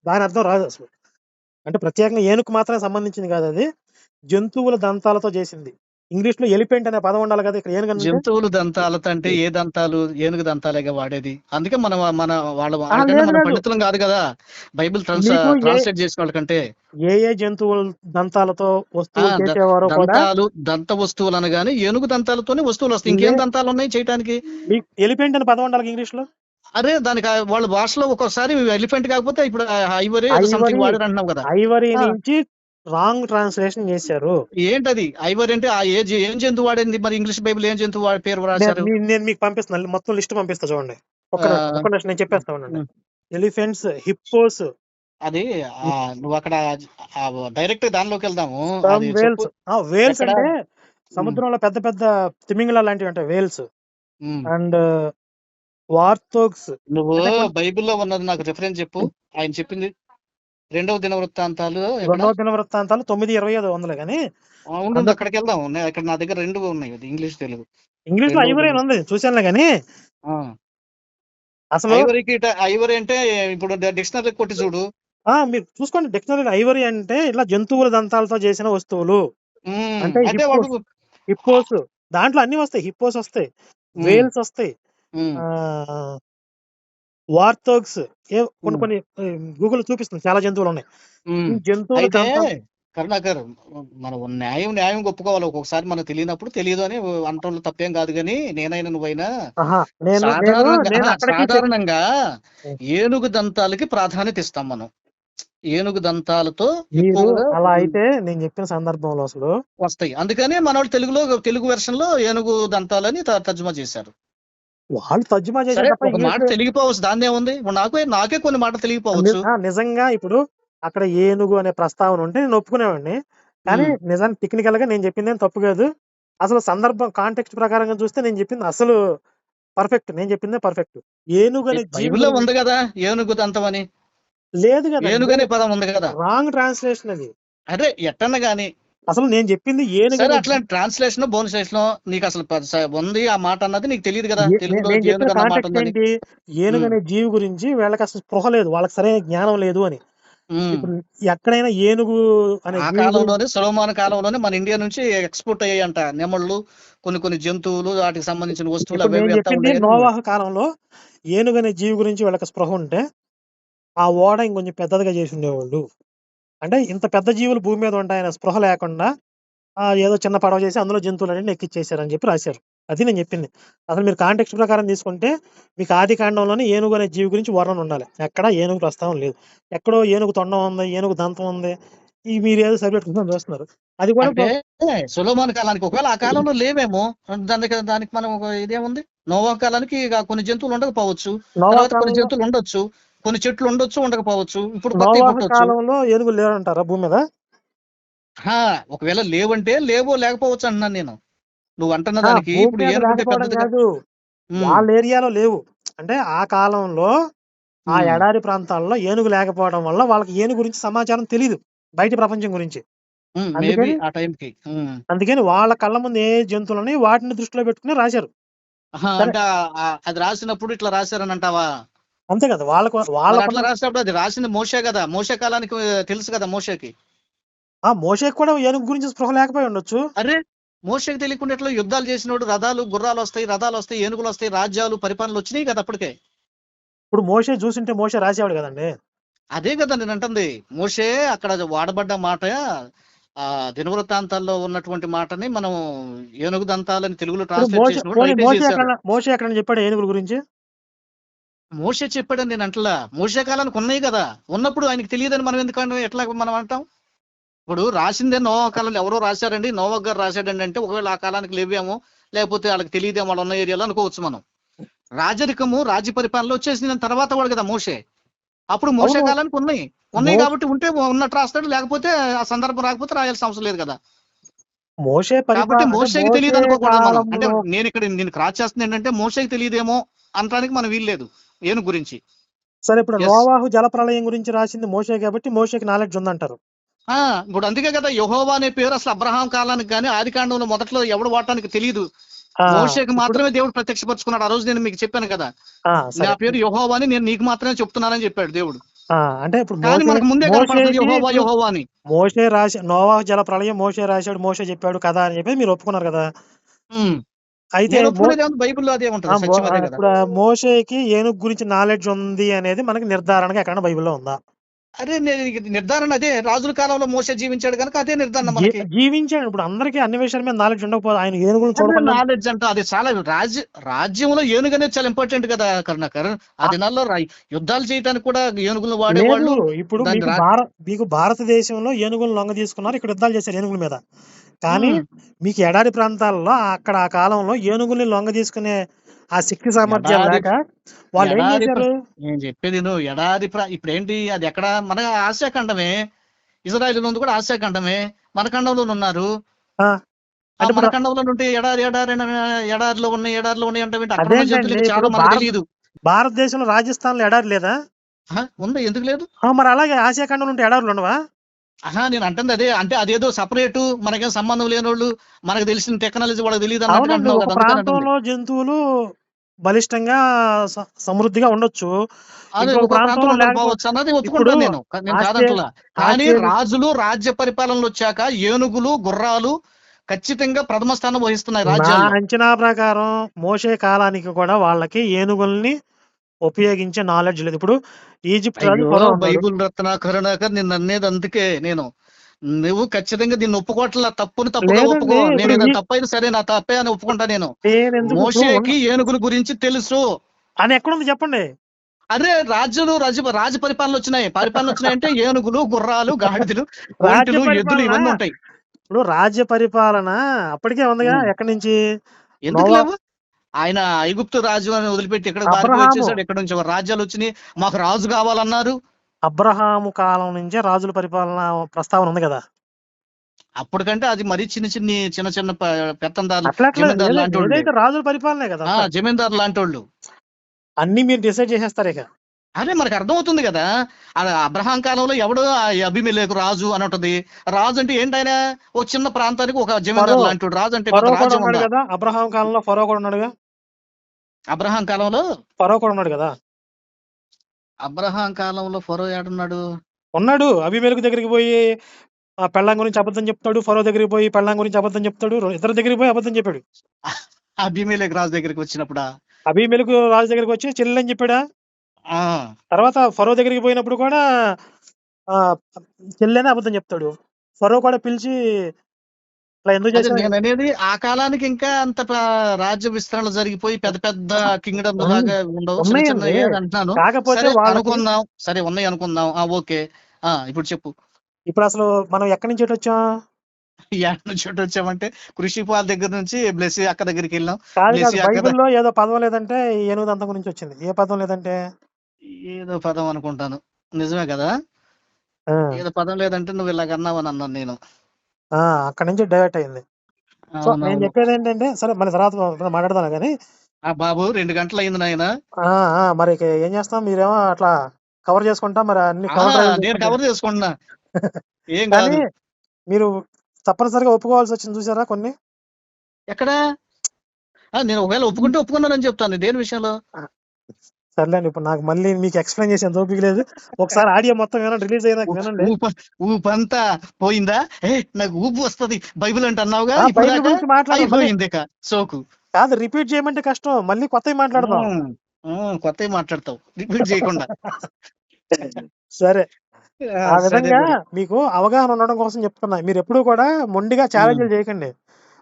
S1: దాని అర్థం రాదు అసలు. అంటే ప్రత్యేకంగా ఏనుగు మాత్రమే సంబంధించింది కాదు, అది జంతువుల దంతాలతో చేసింది. ఇంగ్లీష్ లో ఎలిఫెంట్ అనే పదం ఉండాలి కదా, ఇక్కడ ఏనుగు అంటే
S2: జంతువులు దంతాలతో అంటే ఏ దంతాలు? ఏనుగు దంతాలేగా వాడేది. అందుకే మన మన వాళ్ళ
S1: లేదు
S2: మన
S1: లేదు
S2: పండితులం కాదు కదా బైబిల్
S1: మీకు
S2: ట్రాన్స్లేట్ చేసిన వాళ్ళకంటే.
S1: ఏ జంతువుల దంతాలతో వస్తువులు చేసేవారో కూడా
S2: దంత వస్తువులు అనగానే ఏనుగు దంతాలతోనే వస్తువులు వస్తాయి. ఇంకేం దంతాలు ఉన్నాయి చేయడానికి?
S1: మీకు ఎలిఫెంట్ అని పదం ఉండాలి ఇంగ్లీష్ లో.
S2: అరే దానికి వాళ్ళ భాషలో ఒక్కొక్కసారి ఎలిఫెంట్ కాకపోతే ఇప్పుడు ఐవరీ సంథింగ్ వాడారు అంటున్నావు కదా.
S1: ఐవరీ నుంచి రాంగ్ ట్రాన్స్లేషన్ చేశారు.
S2: ఏంటది ఐవరీ అంటే? ఏం జంతువు వాడింది మరి? ఇంగ్లీష్ బైబిల్ ఏం జంతువు పేరు రాశారు?
S1: నేను మీకు పంపిస్తాను, మొత్తం లిస్ట్ పంపిస్తా చూడండి. ఒక్క నిమిషం నేను చెప్పేస్తా ఉండండి. ఎలిఫెంట్స్, హిప్పోస్,
S2: అది నువ్వు అక్కడ డైరెక్ట్ దానిలోకి వెళ్దాము.
S1: వేల్స్ అంటే సముద్రంలో పెద్ద పెద్ద తిమింగల లాంటివి అంటే వేల్స్. అండ్ వార్థోగ్స్.
S2: నువ్వు బైబిల్లో ఉన్నది నాకు రిఫరెన్స్ చెప్పు. ఆయన చెప్పింది 2వ దినవృత్తాంతాలు
S1: 9:25 ఉంది కానీ
S2: అక్కడికి వెళ్దాం. ఇక్కడ నా దగ్గర 2 ఉన్నాయి, ఇంగ్లీష్ తెలుగు.
S1: ఇంగ్లీష్ లో ఐవరీ ఉంది చూసానులే కానీ అసలు
S2: ఐవరీ అంటే ఇప్పుడు డిక్షనరీ కొట్టి చూడు.
S1: మీరు చూసుకోండి డిక్షనరీ. ఐవరీ అంటే ఇట్లా జంతువుల దంతాలతో చేసిన వస్తువులు అంటే హిప్పోస్. దాంట్లో అన్ని వస్తాయి. హిప్పోస్ వస్తాయి, వేల్స్ వస్తాయి, వార్థోగ్స్, కొన్ని గూగుల్ చూపిస్తుంది, చాలా జంతువులు ఉన్నాయి. జంతువులు
S2: కరుణాకర్, మనం న్యాయం ఒప్పుకోవాలి. ఒక్కొక్కసారి మనకు తెలియనప్పుడు తెలియదు అని అంటంలో తప్పేం కాదు. కానీ నేనైనా నువ్వైనా సాధారణంగా ఏనుగు దంతాలకి ప్రాధాన్యత ఇస్తాం మనం. ఏనుగు దంతాలతో
S1: అలా అయితే నేను చెప్పిన సందర్భంలో అసలు
S2: వస్తాయి. అందుకని మన వాళ్ళు తెలుగు వెర్షన్ లో ఏనుగు దంతాలని తర్జుమా చేశారు.
S1: వాళ్ళు తర్జుమా చేశారు.
S2: ఒక మాట తెలిగిపోవచ్చు, దాన్నే ఉంది. నాకే కొన్ని మాటలు తెలిగిపోవచ్చు.
S1: నిజంగా ఇప్పుడు అక్కడ ఏనుగు అనే ప్రస్తావన ఉంటే నేను ఒప్పుకునేవాడిని. కానీ నిజానికి టెక్నికల్ గా నేను చెప్పింది తప్పు కాదు. అసలు సందర్భం కాంటెక్స్ట్ ప్రకారంగా చూస్తే నేను చెప్పింది అసలు పర్ఫెక్ట్. నేను చెప్పిందే పర్ఫెక్ట్. ఏనుగు అనే
S2: జీవులో ఉంది కదా ఏనుగు దంతం అని. లేదు కదా, ఏనుగు అనే పదం ఉంది కదా.
S1: రాంగ్ ట్రాన్స్లేషన్ అది.
S2: అదే ఎట్టన్నా గానీ
S1: అసలు నేను చెప్పింది ఏనుగు.
S2: అట్లా ట్రాన్స్లేషన్ బోన్స్లేషన్ నీకు అసలు ఉంది ఆ మాట అన్నది నీకు తెలియదు కదా.
S1: ఏనుగు అనే జీవి గురించి వీళ్ళకి అసలు స్పృహ లేదు, వాళ్ళకి సరైన జ్ఞానం లేదు అని. ఇప్పుడు ఎక్కడైనా ఏనుగు అనే
S2: కాలంలోనే, సొలొమోను కాలంలోనే మన ఇండియా నుంచి ఎక్స్పోర్ట్ అయ్యాయంట నెమళ్ళు, కొన్ని జంతువులు, వాటికి సంబంధించిన వస్తువులు.
S1: నోవాహు కాలంలో ఏనుగు అనే జీవి గురించి వీళ్ళకి స్పృహ ఉంటే ఆ ఓడ ఇంకొంచెం పెద్దదిగా చేసి ఉండేవాళ్ళు. అంటే ఇంత పెద్ద జీవులు భూమి మీద ఉంటాయన్న స్పృహ లేకుండా ఏదో చిన్న పడవ చేసి అందులో జంతువులన్నీ ఎక్కిచ్చేసారని చెప్పి రాశారు. అది నేను చెప్పింది. అసలు మీరు కాంటెక్స్ట్ ప్రకారం తీసుకుంటే మీకు ఆది కాండంలోనే ఏనుగు అనే జీవి గురించి వర్ణన ఉండాలి. ఎక్కడ ఏనుగు ప్రస్తావన లేదు. ఎక్కడో ఏనుగు తొండం ఉంది, ఏనుగు దంతం ఉంది. మీరు ఏదో సబ్జెక్ట్ చూస్తున్నారు. అది కూడా
S2: సొలొమోను కాలానికి ఒకవేళ ఆ కాలంలో లేవేమో, దానికి మనం ఇదేముంది. నోవా కాలానికి కొన్ని జంతువులు ఉండకపోవచ్చు, కొన్ని జంతువులు ఉండొచ్చు, కొన్ని చెట్లు ఉండొచ్చు, ఉండకపోవచ్చు. ఇప్పుడు
S1: కాలంలో ఏనుగులు లేవంటారా భూమి మీద?
S2: ఒకవేళ లేవంటే లేవో లేకపోవచ్చు అంటున్నాను నేను. నువ్వు అంటున్న దానికి ఇప్పుడు
S1: వాళ్ళ ఏరియాలో లేవు అంటే ఆ కాలంలో ఆ ఎడారి ప్రాంతాల్లో ఏనుగు లేకపోవడం వల్ల వాళ్ళకి ఏనుగు గురించి సమాచారం తెలియదు, బయట ప్రపంచం గురించి. అందుకని వాళ్ళ కళ్ళ ముందు ఏ జంతువులని వాటిని దృష్టిలో పెట్టుకుని రాశారు.
S2: అది రాసినప్పుడు ఇట్లా రాశారని అంటావా?
S1: అంతే కదా. వాళ్ళ
S2: రాసినప్పుడు అది రాసింది మోషే కదా. మోషే కాలానికి తెలుసు కదా మోషేకి.
S1: మోషేకి కూడా ఏనుగు గురించి స్పృహ లేకపోయి ఉండొచ్చు.
S2: అరే మోషేకి తెలియకుండా ఎట్లా యుద్ధాలు చేసినోడు, గుర్రాలు వస్తాయి, ఏనుగులు వస్తాయి, రాజ్యాలు, పరిపాలనలు వచ్చినాయి కదా అప్పటికే.
S1: ఇప్పుడు మోషే చూసింటే మోషే రాసేవాడు కదండి.
S2: అదే కదా నేను అంటుంది. మోషే అక్కడ వాడబడ్డ మాట దినవృత్తాంతాల్లో ఉన్నటువంటి మాటని మనం ఏనుగు దంతాలని తెలుగులో ట్రాన్స్లేట్ చేసినప్పుడు
S1: మోషే ఎక్కడ చెప్పాడు ఏనుగుల గురించి?
S2: మోషే చెప్పాడని నేను అంటలా. మోషే కాలానికి ఉన్నాయి కదా, ఉన్నప్పుడు ఆయనకి తెలియదని మనం ఎందుకంటే ఎట్లా మనం అంటాం? ఇప్పుడు రాసిందే నోవా కాలంలో ఎవరో రాశారండి, నోవా గారు రాశాడండి అంటే ఒకవేళ ఆ కాలానికి లేవేమో, లేకపోతే వాళ్ళకి తెలియదేమో వాళ్ళు ఉన్న ఏరియాలో అనుకోవచ్చు మనం. రాజరికము రాజ్య పరిపాలన వచ్చేసిన తర్వాత వాడు కదా మోషే. అప్పుడు మోషే
S1: అవును.
S2: కాలానికి ఉన్నాయి కాబట్టి ఉంటే ఉన్నట్టు రాస్తాడు, లేకపోతే ఆ సందర్భం రాకపోతే రాయాల్సిన అవసరం లేదు కదా.
S1: మోషే
S2: కాబట్టి
S1: అంటే
S2: మోషేకి తెలియదు
S1: మోషే
S2: అనుకోకూడదు మనం. అంటే
S1: కాలంలో
S2: నేను క్రాస్ చేస్తుంది ఏంటంటే మోషేకి తెలియదేమో అనడానికి మనం వీల్లేదు ఏను గురించి.
S1: సరే, ఇప్పుడు
S2: ఎస్.
S1: నోవాహు జలప్రళయం గురించి రాసింది మోషే కాబట్టి మోషేకి నాలెడ్జ్ ఉందంటారు.
S2: ఇప్పుడు అందుకే కదా యెహోవా అనే పేరు అసలు అబ్రహాం కాలానికి కానీ ఆది కాండంలో మొదట్లో ఎవడు వాడటానికి తెలియదు.
S1: ఆ,
S2: మోషేకి
S1: ఇప్పుడు
S2: మాత్రమే దేవుడు ప్రత్యక్షపరుచుకున్నాడు. ఆ రోజు నేను మీకు చెప్పాను కదా, నా
S1: సరే.
S2: పేరు యెహోవా అని నేను నీకు మాత్రమే చెప్తున్నానని చెప్పాడు దేవుడు.
S1: అంటే ఇప్పుడు
S2: కానీ మనకు ముందే కనపడుతుంది
S1: మోషేకి
S2: యెహోవా
S1: ఇప్పుడు
S2: యెహోవా అని.
S1: మోషే రాసి నోవాహు జలప్రళయం మోషే రాశాడు, మోషే చెప్పాడు కదా అని చెప్పి మీరు ఒప్పుకున్నారు కదా.
S2: ఉమ్.
S1: అయితే
S2: నేను ఒప్పుకునేది ఏమన్నా బైబిల్లో అదే ఉంటది, సత్యం అదే కదా.
S1: ఇప్పుడు మోషేకి ఏనుగు గురించి నాలెడ్జ్ ఉంది అనేది మనకి నిర్ధారణగా ఎక్కడ బైబిల్లో ఉందా?
S2: అదే నిర్ధారణ అదే రాజుల కాలంలో మోషే జీవించాడు కనుక అదే నిర్ధారణ మనకి.
S1: జీవించాడు. ఇప్పుడు అందరికీ అన్ని విషయాల మీద నాలెడ్జ్ ఉండకపోతే ఆయన ఏనుగులను
S2: అదే
S1: చూడకుండా
S2: నాలెడ్జ్ అంటే అది చాలా రాజ్యంలో ఏనుగు అనేది చాలా ఇంపార్టెంట్ కదా కరుణాకర్. ఆ
S1: ఆ,
S2: దినాల్లో యుద్ధాలు చేయడానికి కూడా ఏనుగులు
S1: లేదు.
S2: వాడేవాళ్ళు.
S1: ఇప్పుడు
S2: దాన్ని
S1: మీకు మీకు భారతదేశంలో ఏనుగులను లొంగ తీసుకున్నారు, ఇక్కడ యుద్ధాలు చేశారు ఏనుగుల మీద. కానీ
S2: ఉమ్.
S1: మీకు ఎడారి ప్రాంతాల్లో అక్కడ ఆ కాలంలో ఏనుగుల్ని లొంగ తీసుకునే ఆ శక్తి సామర్థ్యాలు
S2: ఎడారి
S1: లేక వాళ్ళు ఏం
S2: ఎడారి
S1: చేశారు?
S2: నేను చెప్పేది నువ్వు ఇప్పుడు ఏంటి అది ఎక్కడ మన ఆసియా ఖండమే. ఇజ్రాయెల్ ఉంది కూడా ఆసియా ఖండమే. మన ఖండంలో ఉన్నారు.
S1: ఆ,
S2: ఆ
S1: అంటే
S2: మన
S1: ఇప్పుడు
S2: ఖండంలో ఉంటే ఎడారిలో ఉన్నాయి అంటే అక్కడ ఉన్న
S1: అదేంటండి,
S2: జంతువులకి చాలా
S1: ఇప్పుడు
S2: మనకు తెలియదు.
S1: భారతదేశంలో రాజస్థాన్లో ఎడారి లేదా?
S2: ఉంది, ఎందుకు లేదు?
S1: మరి అలాగే ఆసియా ఖండంలో ఉంటే ఎడారులు ఉండవా?
S2: నేను అంటుంది అదే. అంటే అదేదో సపరేటు మనకేం సంబంధం లేనోళ్ళు, మనకు తెలిసిన టెక్నాలజీ వాళ్ళకి తెలియదు అన్నట్టుగా
S1: అవునండి,
S2: అంటున్నావు
S1: ఒక
S2: కదా, అందుకని అంటుంది.
S1: ప్రాంతంలో జంతువులు బలిష్టంగా సమృద్ధిగా ఉండొచ్చు,
S2: అదే
S1: ఇంకొక
S2: ఒక
S1: ప్రాంతంలో
S2: ప్రాంతంలో
S1: లేకపో
S2: ఉండకపోవచ్చు అన్నది
S1: ఇప్పుడు
S2: ఒప్పుకుంటాను నేను
S1: ఆస్ట్రే
S2: కాదంటలా. కానీ
S1: ఆస్ట్రేలి
S2: రాజులు రాజ్య పరిపాలనలు వచ్చాక ఏనుగులు గుర్రాలు ఖచ్చితంగా ప్రథమ స్థానం వహిస్తున్నాయి
S1: నా
S2: రాజ్యాల్లో.
S1: అంచనా ప్రకారం మోషే కాలానికి కూడా వాళ్ళకి ఏనుగుల్ని ఉపయోగించే నాలెడ్జ్ లేదు. ఇప్పుడు ఈజిప్ట్ రాజు
S2: అయ్యో
S1: ఫరో ఉన్నాడు.
S2: బైబుల్ రత్నాకర్ నిన్ను అనేది అందుకే నేను, నువ్వు ఖచ్చితంగా దీన్ని ఒప్పుకోవట్లా, తప్పుని తప్పుగా ఒప్పుకో.
S1: లేదండి,
S2: నేను
S1: ఇప్పుడు
S2: ఏదైనా తప్పైనా సరే నా తప్పే అని ఒప్పుకుంటా నేను.
S1: నేను ఎందుకు ఇప్పుడు
S2: మోషేకి ఏనుగుల గురించి తెలుసు.
S1: అని ఎక్కడుంది చెప్పండి?
S2: అదే రాజ పరిపాలన వచ్చినాయంటే ఏనుగులు గుర్రాలు గాడిదలు
S1: రాజ్య
S2: ఒంటెలు ఎద్దులు
S1: పరిపాలన,
S2: ఇవన్నీ ఉంటాయి.
S1: ఇప్పుడు రాజ్య పరిపాలన అప్పటికే ఉందిగా.
S2: ఉమ్.
S1: ఎక్కడి నుంచి?
S2: ఎందుకు
S1: నోవా
S2: లేవు? ఆయన ఐగుప్తు రాజు అని వదిలిపెట్టి ఎక్కడికి పారిపోయి
S1: అబ్రహాము
S2: వచ్చేసాడు. ఎక్కడి నుంచి రాజ్యాలు వచ్చినాయి, మాకు రాజు కావాలన్నారు.
S1: అబ్రహాము కాలం నుంచే రాజుల పరిపాలన ప్రస్తావన ఉంది కదా.
S2: అప్పటికంటే అది మరీ చిన్న చిన్న పెత్తందారులు,
S1: అట్లా అట్లా
S2: జమీందారు లాంటి వాళ్ళే.
S1: ఏదైతే రాజుల పరిపాలనే కదా అంతా.
S2: జమీందారు లాంటి వాళ్ళు.
S1: అన్ని మీరు డిసైడ్ చేసేస్తారు ఇక.
S2: అదే మనకు అర్థమవుతుంది కదా. అబ్రహాం కాలంలో ఎవడు అబీమెలెకు రాజు అని ఉంటది. రాజు అంటే ఏంటైనా ఒక చిన్న ప్రాంతానికి ఒక
S1: ఫరో
S2: జమీందారు లాంటి వాడు. రాజు అంటే
S1: ఫరో
S2: పెద్ద
S1: కూడా
S2: రాజ్యం
S1: ఉన్నాడు
S2: ఉందా?
S1: కదా. అబ్రహాం కాలంలో ఫరో కూడా ఉన్నాడుగా.
S2: అబ్రహాం కాలంలో
S1: ఫరో కూడా ఉన్నాడు కదా.
S2: ఫరో ఏడున్నాడు?
S1: ఉన్నాడు. అబీమెలెకు దగ్గరికి పోయి ఆ పెళ్ళాం గురించి అబద్ధం చెప్తాడు. ఫరో దగ్గరికి పోయి పెళ్ళాం గురించి అబద్ధం చెప్తాడు. ఇద్దరు దగ్గరికి పోయి అబద్ధం చెప్పాడు.
S2: అబీమెలెకు రాజు దగ్గరికి వచ్చినప్పుడా?
S1: అబీమెలెకు రాజు దగ్గరికి వచ్చి చెల్లెని చెప్పాడా.
S2: ఆ
S1: తర్వాత ఫరో దగ్గరికి పోయినప్పుడు కూడా ఆ చెల్లెనే అబద్ధం చెప్తాడు. ఫరో కూడా పిలిచి అట్లా ఎందుకు
S2: అదే
S1: చేశావు?
S2: నేను అనేది ఆ కాలానికి ఇంకా అంత రాజ్య విస్తరణ జరిగిపోయి పెద్ద పెద్ద కింగ్డమ్ లాగా ఉండవు, చిన్న
S1: ఉన్నాయండి.
S2: చిన్న అంటున్నాను.
S1: కాకపోతే
S2: సరే
S1: వాళ్ళకి
S2: అనుకుందాం, సరే ఉన్నాయి అనుకుందాం. ఓకే. ఇప్పుడు చెప్పు.
S1: ఇప్పుడు అసలు మనం ఎక్కడి నుంచి ఎటు వచ్చాం?
S2: యాడ్ నుంచి ఎటు వచ్చామంటే కృషి పాల్ దగ్గర నుంచి బ్లెస్సీ అక్క దగ్గరికి వెళ్ళాం.
S1: కాదు
S2: బ్లెస్సీ అక్క
S1: బైబిల్లో ఏదో పదం లేదంటే ఈ ఏనుగు దంతం గురించి వచ్చింది. ఏ పదం లేదంటే?
S2: ఏదో పదం అనుకుంటాను. నిజమే కదా.
S1: ఆ,
S2: ఏదో పదం లేదంటే నువ్వు ఇలాగ అన్నావని అన్నాను నేను.
S1: అక్కడి నుంచి డైవర్ట్ అయింది. సో నేను
S2: అవునవును.
S1: చెప్పేది ఏంటంటే, సరే మన తర్వాత మాట్లాడదాను కానీ
S2: బాబు 2 గంటలు అయింది నాయన.
S1: మరి ఇక ఏం చేస్తాం, మీరేమో అట్లా కవర్ చేసుకుంటా, మరి అన్ని కవర్
S2: నేను
S1: డ్రైవ్
S2: కవర్ చేసుకుంటున్నా, ఏం
S1: కానీ
S2: కాదు.
S1: మీరు తప్పనిసరిగా ఒప్పుకోవాల్సి వచ్చింది చూసారా కొన్ని.
S2: ఎక్కడ నేను ఒకవేళ ఒప్పుకుంటే ఒప్పుకున్నానని చెప్తాను. దేని విషయంలో?
S1: సర్లేండి, ఇప్పుడు నాకు మళ్ళీ మీకు ఎక్స్ప్లెయిన్ చేసేంత ఓపిక లేదు. ఒకసారి ఆడియో మొత్తం వినండి, రిలీజ్ అయినాక వినండి.
S2: ఊపంతా పోయిందా? నాకు ఊపు వస్తది బైబిల్ అంటే అన్నావుగా, ఇప్పుడు
S1: బైబిల్
S2: దాకా
S1: గురించి మాట్లాడదాం మళ్ళీ.
S2: అయిపోయింది ఇక సోకు.
S1: కాదు, రిపీట్ చేయమంటే కష్టం, మళ్ళీ కొత్తవి మాట్లాడదాం.
S2: కొత్తవి మాట్లాడతావు రిపీట్ చేయకుండా.
S1: సరే, ఆ
S2: సరే
S1: విధంగా
S2: మరి.
S1: మీకు అవగాహన ఉండడం కోసం చెప్తున్నా. మీరు ఎప్పుడు కూడా మొండిగా ఛాలెంజ్లు చేయకండి.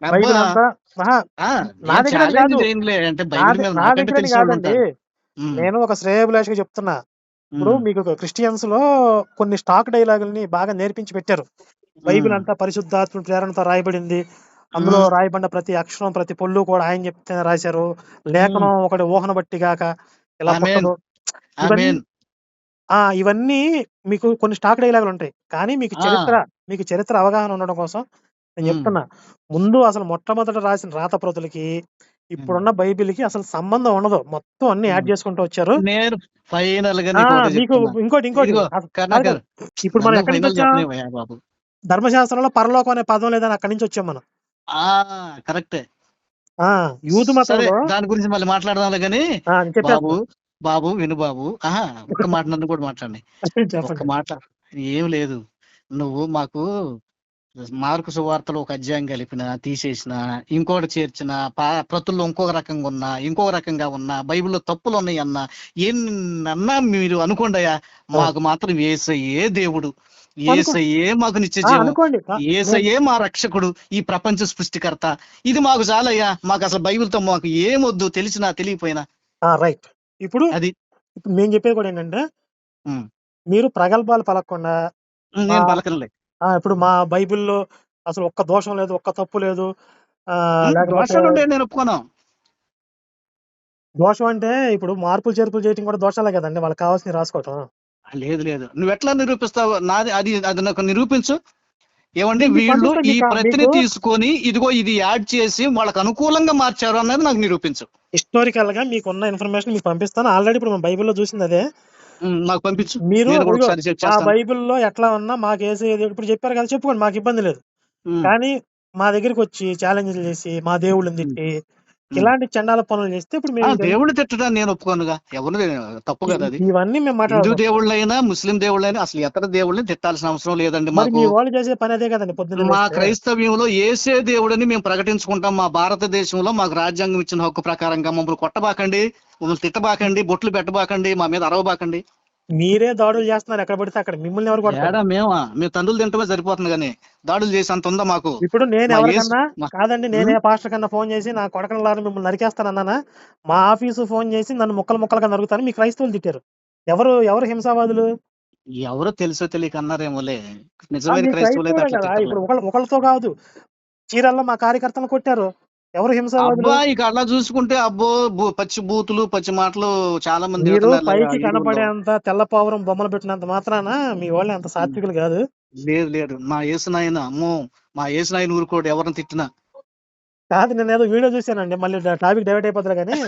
S2: అబ్బా,
S1: బైబిల్ అంతా నా
S2: నేను
S1: దగ్గర
S2: ఛాలెంజ్
S1: కాదు,
S2: చేయనులే. అంటే బైబిల్ మీద
S1: నా
S2: నాకంటే
S1: దగ్గరని
S2: తెలిసిన వాళ్ళు
S1: కాదండి.
S2: ఉంటారు. ఉమ్,
S1: నేను ఒక శ్రేయోభిలాషిగా చెప్తున్నా. ఇప్పుడు
S2: ఉమ్,
S1: మీకు క్రిస్టియన్స్ లో కొన్ని స్టాక్ డైలాగుల్ని బాగా నేర్పించి పెట్టారు. బైబిల్
S2: ఉమ్,
S1: అంతా పరిశుద్ధాత్మ ప్రేరణతో రాయబడింది. అందులో
S2: ఉమ్,
S1: రాయబడిన ప్రతి అక్షరం, ప్రతి పొల్లు కూడా ఆయన చెప్తేనే రాశారు.
S2: ఉమ్.
S1: లేఖనం ఒకటి ఊహను బట్టి గాక ఇలా
S2: ఆమేన్.
S1: పుట్టదు. ఇవన్నీ
S2: ఆమేన్.
S1: ఇవన్నీ మీకు కొన్ని స్టాక్ డైలాగులుంటాయి. కానీ
S2: ఆ.
S1: మీకు చరిత్ర అవగాహన ఉండడం కోసం నేను
S2: ఉమ్,
S1: చెప్తున్నా. ముందు అసలు మొట్టమొదట రాసిన రాతప్రతులకి,
S2: ఉమ్,
S1: ఇప్పుడున్న బైబిల్‌కి అసలు సంబంధం ఉండదు. మొత్తం అన్నీ
S2: ఉమ్.
S1: యాడ్ చేసుకుంటూ వచ్చారు.
S2: నేను ఫైనల్ గా
S1: ఆ!
S2: నీకు ఒకటే
S1: మీకు
S2: చెప్తున్నా.
S1: ఇంకోటి
S2: ఇదిగో
S1: కాదు కాదు.
S2: కర్ణాకర్,
S1: ఇప్పుడు మనం
S2: నన్ను
S1: ఎక్కడి
S2: ఫైనల్
S1: నుంచొచ్చాం?
S2: చెప్పనివ్వయ్యా బాబు.
S1: ధర్మశాస్త్రంలో పరలోకం అనే పదం లేదని అక్కడి నుంచొచ్చాం మనం.
S2: ఆ, కరెక్టే.
S1: ఆ! యూదు
S2: సరే,
S1: మతంలో
S2: దాని గురించి మళ్ళీ మాట్లాడదాంలే గాని. బాబు,
S1: చెప్పేస్తున్నా.
S2: బాబు విను బాబు. ఆహా, ఒక్క మాట నన్ను కూడా మాట్లాడండి. ఒక్క
S1: చెప్పండి.
S2: మాట. ఏం లేదు. నువ్వు మాకు మార్కు సువార్తలో ఒక అధ్యాయం కలిపిన, తీసేసిన, ఇంకోటి చేర్చిన, ప్రతుల్లో ఇంకొక రకంగా ఉన్నా, ఇంకొక రకంగా ఉన్నా, బైబిల్లో తప్పులు ఉన్నాయన్నా, ఏమన్నా మీరు అనుకోండియా,
S1: ఆ!
S2: మాకు మాత్రం యేసయ్యే దేవుడు,
S1: అనుకో
S2: యేసయ్యే మాకు నిత్య జీవం,
S1: అనుకోండి. నేను
S2: యేసయ్యే మా రక్షకుడు, ఈ ప్రపంచ సృష్టికర్త. ఇది మాకు చాలయ్యా. మాకు అసలు బైబిల్తో మాకు ఏమొద్దు, తెలిసినా తెలియపోయినా.
S1: రైట్. ఇప్పుడు
S2: అది.
S1: ఇప్పుడు నేను చెప్పేది కూడా ఏంటంటే,
S2: ఉమ్.
S1: మీరు ప్రగల్భాలు పలక్కుండా మా
S2: నేను పలకనులే.
S1: ఇప్పుడు మా బైబిల్‌లో అసలు ఒక్క దోషం లేదు, ఒక్క తప్పు లేదు. లేకపోతే
S2: దోషాలు ఉంటే నేను ఒప్పుకోను.
S1: దోషం అంటే ఇప్పుడు మార్పులు, చేర్పులు చేయటం కూడా దోషాలే కదండీ! వాళ్ళకి కావాల్సినవి రాసుకోవటం.
S2: లేదు లేదు, నువ్వు ఎట్లా నిరూపిస్తావు? నాది అది అది నాకు నిరూపించు. ఏమండి,
S1: నేను మీకు
S2: వీళ్ళు
S1: పంపిస్తా.
S2: ఈ ప్రతిని తీసుకొని ఇదిగో ఇది యాడ్ చేసి వాళ్ళకి అనుకూలంగా మార్చారు అన్నది నాకు నిరూపించు.
S1: హిస్టారికల్‌గా మీకున్న ఇన్ఫర్మేషన్ మీకు పంపిస్తాను. ఆల్రెడీ ఇప్పుడు మనం బైబిల్‌లో చూసింది అదే.
S2: నాకు పంపించు.
S1: మీరు
S2: నేను కూడా
S1: ఇదిగో
S2: ఒకసారి చెక్
S1: మా
S2: చేస్తాను.
S1: బైబిల్‌లో ఎట్లా ఉన్నా మాకు యేసయ్య దేవుడు ఇప్పుడు చెప్పారు కదా! చెప్పుకోండి మాకు ఇబ్బంది లేదు.
S2: ఉమ్,
S1: కానీ మా దగ్గరికొచ్చి ఛాలెంజ్‌లు చేసి, మా దేవుళ్ళని
S2: ఉమ్,
S1: తిట్టి,
S2: ఉమ్.
S1: ఇలాంటి చండాల పనులు చేస్తే ఇప్పుడు మేము
S2: దేవుడిని తిట్టడానికి నేను ఒప్పుకోనుగా. ఎవరు, తప్పు కదా అది.
S1: ఇవన్నీ మేము
S2: హిందూ
S1: మాట్లాడాల్సొస్తది.
S2: దేవుళ్ళైనా, ముస్లిం దేవుళ్ళైనా అసలు ఇతర దేవుళ్ళని తిట్టాల్సిన అవసరం లేదండి
S1: మరి
S2: మాకు.
S1: మీ వాళ్ళు చేసే పని అదే కదండీ పొద్దున్నే
S2: మా
S1: లేస్తే.
S2: క్రైస్తవ్యంలో యేసే దేవుడని మేము ప్రకటించుకుంటాం. మా భారతదేశంలో మాకు రాజ్యాంగం ఇచ్చిన హక్కు ప్రకారంగా మమ్మల్ని కొట్టబాకండి, మమ్మల్ని తిట్టబాకండి, బొట్లు పెట్టబాకండి, మా మీద అరవబాకండి.
S1: మీరే దాడులు చేస్తున్నారు ఎక్కడ పడితే అక్కడ. మిమ్మల్ని ఎవరు కొడతారు?
S2: ఏడా మేమా? మేము తండ్రులు తింటమే సరిపోతుంది గానీ దాడులు చేసి అంత ఉందా మాకు?
S1: ఇప్పుడు నేను
S2: మా యేసు
S1: ఎవరికన్నా
S2: మా
S1: కాదండి,
S2: ఉమ్,
S1: నేనే పాస్టర్ కన్నా ఫోన్ చేసి నా కొడకనలారా మిమ్మల్ని నరికేస్తానన్నానా? మా ఆఫీసు ఫోన్ చేసి నన్ను ముక్కలు ముక్కలుగా నరుగుతాను మీ క్రైస్తవులు తిట్టారు. ఎవరు హింసావాదులు?
S2: ఎవరో తెలుసో తెలియక అన్నారేమోలే. నిజమైన
S1: మీ
S2: క్రైస్తవులు అయితే
S1: క్రైస్తవులే
S2: అట్లా
S1: కదా!
S2: తిట్టరులే.
S1: ఇప్పుడు ఒకళ్ళతో కాదు. చీరల్లో మా కార్యకర్తలను కొట్టారు. ఎవరు హింసావాదులు?
S2: అబ్బా, ఇక అట్లా చూసుకుంటే అబ్బో, పచ్చి బూతులు, పచ్చి మాటలు చాలా మంది
S1: మీరు
S2: తిడుతున్నారులే
S1: పైకి
S2: హిందువుల్లో.
S1: కనపడేంత తెల్ల పావురం బొమ్మలు పెట్టినంత మాత్రాన మీ వాళ్ళు అంత
S2: ఉమ్.
S1: సాత్వికులు కాదు.
S2: లేదు లేదు, మా యేసునాయన అమ్మో, మా యేసునాయన ఊరుకోడు ఎవరిని తిట్టినా.
S1: కాదు, నేనేదో వీడియో చూసానండి. మళ్ళీ టాపిక్ డైవర్ట్ అయిపోద్దిలే గానీ,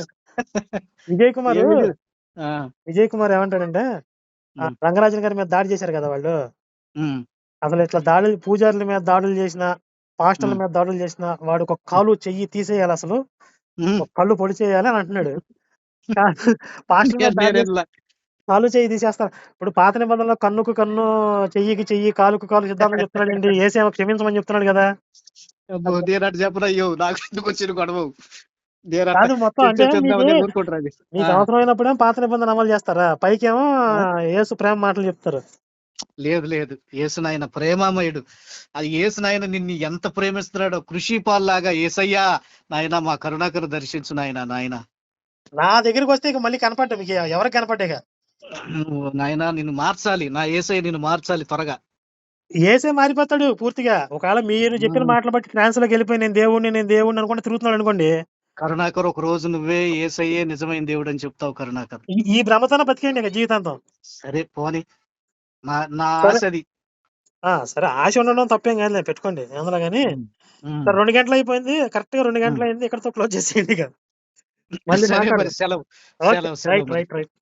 S1: విజయ్ కుమారు,
S2: ఏమిటి? ఆ,
S1: విజయ్ కుమార్ ఏమంటాడంటే,
S2: ఉమ్,
S1: రంగరాజన్ గారి మీద దాడి చేశారు కదా వాళ్ళు.
S2: ఉమ్,
S1: అసలు ఇట్లా దాడులు పూజారుల మీద దాడులు చేసినా, పాస్టర్ల
S2: ఉమ్,
S1: మీద దాడులు చేసినా వాడికి ఒక కాలు, చెయ్యి తీసేయాలసలు.
S2: ఉమ్.
S1: ఒక కళ్ళు పొడి చేయాలి అని అంటున్నాడు. కా పాస్టర్ మీద దాడి చేసి
S2: నేనెట్లా?
S1: కాలు, చెయ్యి తీసేస్తారు. ఇప్పుడు పాత నిబంధనలో కన్నుకు కన్ను, చెయ్యికి చెయ్యి, కాలుకు కాలు సిద్ధాంతం చెప్తున్నాడేంటి? యేసేమో క్షమించమని చెప్తున్నాడు కదా!
S2: అబ్బో, నేను అటు చెప్పను. అయ్యో, నాకు ఎందుకు వచ్చిన గొడవ. నేను అట్లా
S1: కాదు మొత్తం అంటే
S2: చెప్దామని ఊరుకుంటారు అది. ఆ,
S1: మీకు అవసరమైనప్పుడేమో పాత నిబంధన అమలు చేస్తారా? పైకేమో
S2: ఆ?
S1: యేసు ప్రేమ మాటలు చెప్తారు.
S2: లేదు లేదు, యేసునాయన ప్రేమామయుడు. అది యేసునాయన నిన్ను ఎంత ప్రేమిస్తున్నాడో, కృషి పాల్లాగా. యేసయ్యా, నాయన మా కరుణాకర్ దర్శించు నాయన. నాయన
S1: నా దగ్గరికొస్తే ఇక మళ్ళీ కనపడ్డా మీకు ఎవరికి కనపడ్డాయిక.
S2: నువ్వు నాయన నిన్ను మార్చాలి, నా యేసయ్య నిన్ను మార్చాలి త్వరగా.
S1: యేసే మారిపోతాడు పూర్తిగా. ఒకవేళ మీరు చెప్పిన
S2: ఉమ్.
S1: మాటలు బట్టి ట్రాన్స్‌లోకి వెళ్ళిపోయి నేను దేవుడిని అనుకుంట తిరుగుతున్నాడు అనుకోండి.
S2: కరుణాకర్, ఒక రోజు నువ్వే యేసయ్యే నిజమైన దేవుడు అని చెప్తావు కరుణాకర్.
S1: ఈ భ్రమతోనే బతికేయండి ఇక జీవితాంతం.
S2: సరే పోనీ, నా నా
S1: సరే.
S2: ఆశ అది.
S1: సరే ఆశ ఉండడం తప్పేం కాదులే పెట్టుకోండి అందులో గాని.
S2: ఉమ్, ఉమ్,
S1: సరే 2 గంటలయిపోయింది. కరెక్ట్‌గా 2
S2: ఉమ్.
S1: గంటలయింది. ఇక్కడితో క్లోజ్ చేసేయండి ఇక. మళ్ళీ
S2: సరే మరి,
S1: మాట్లాడదాం.
S2: సెలవు.
S1: ఓకే.
S2: సెలవు. సెలవు
S1: రైట్.
S2: మరి.
S1: రైట్. రైట్.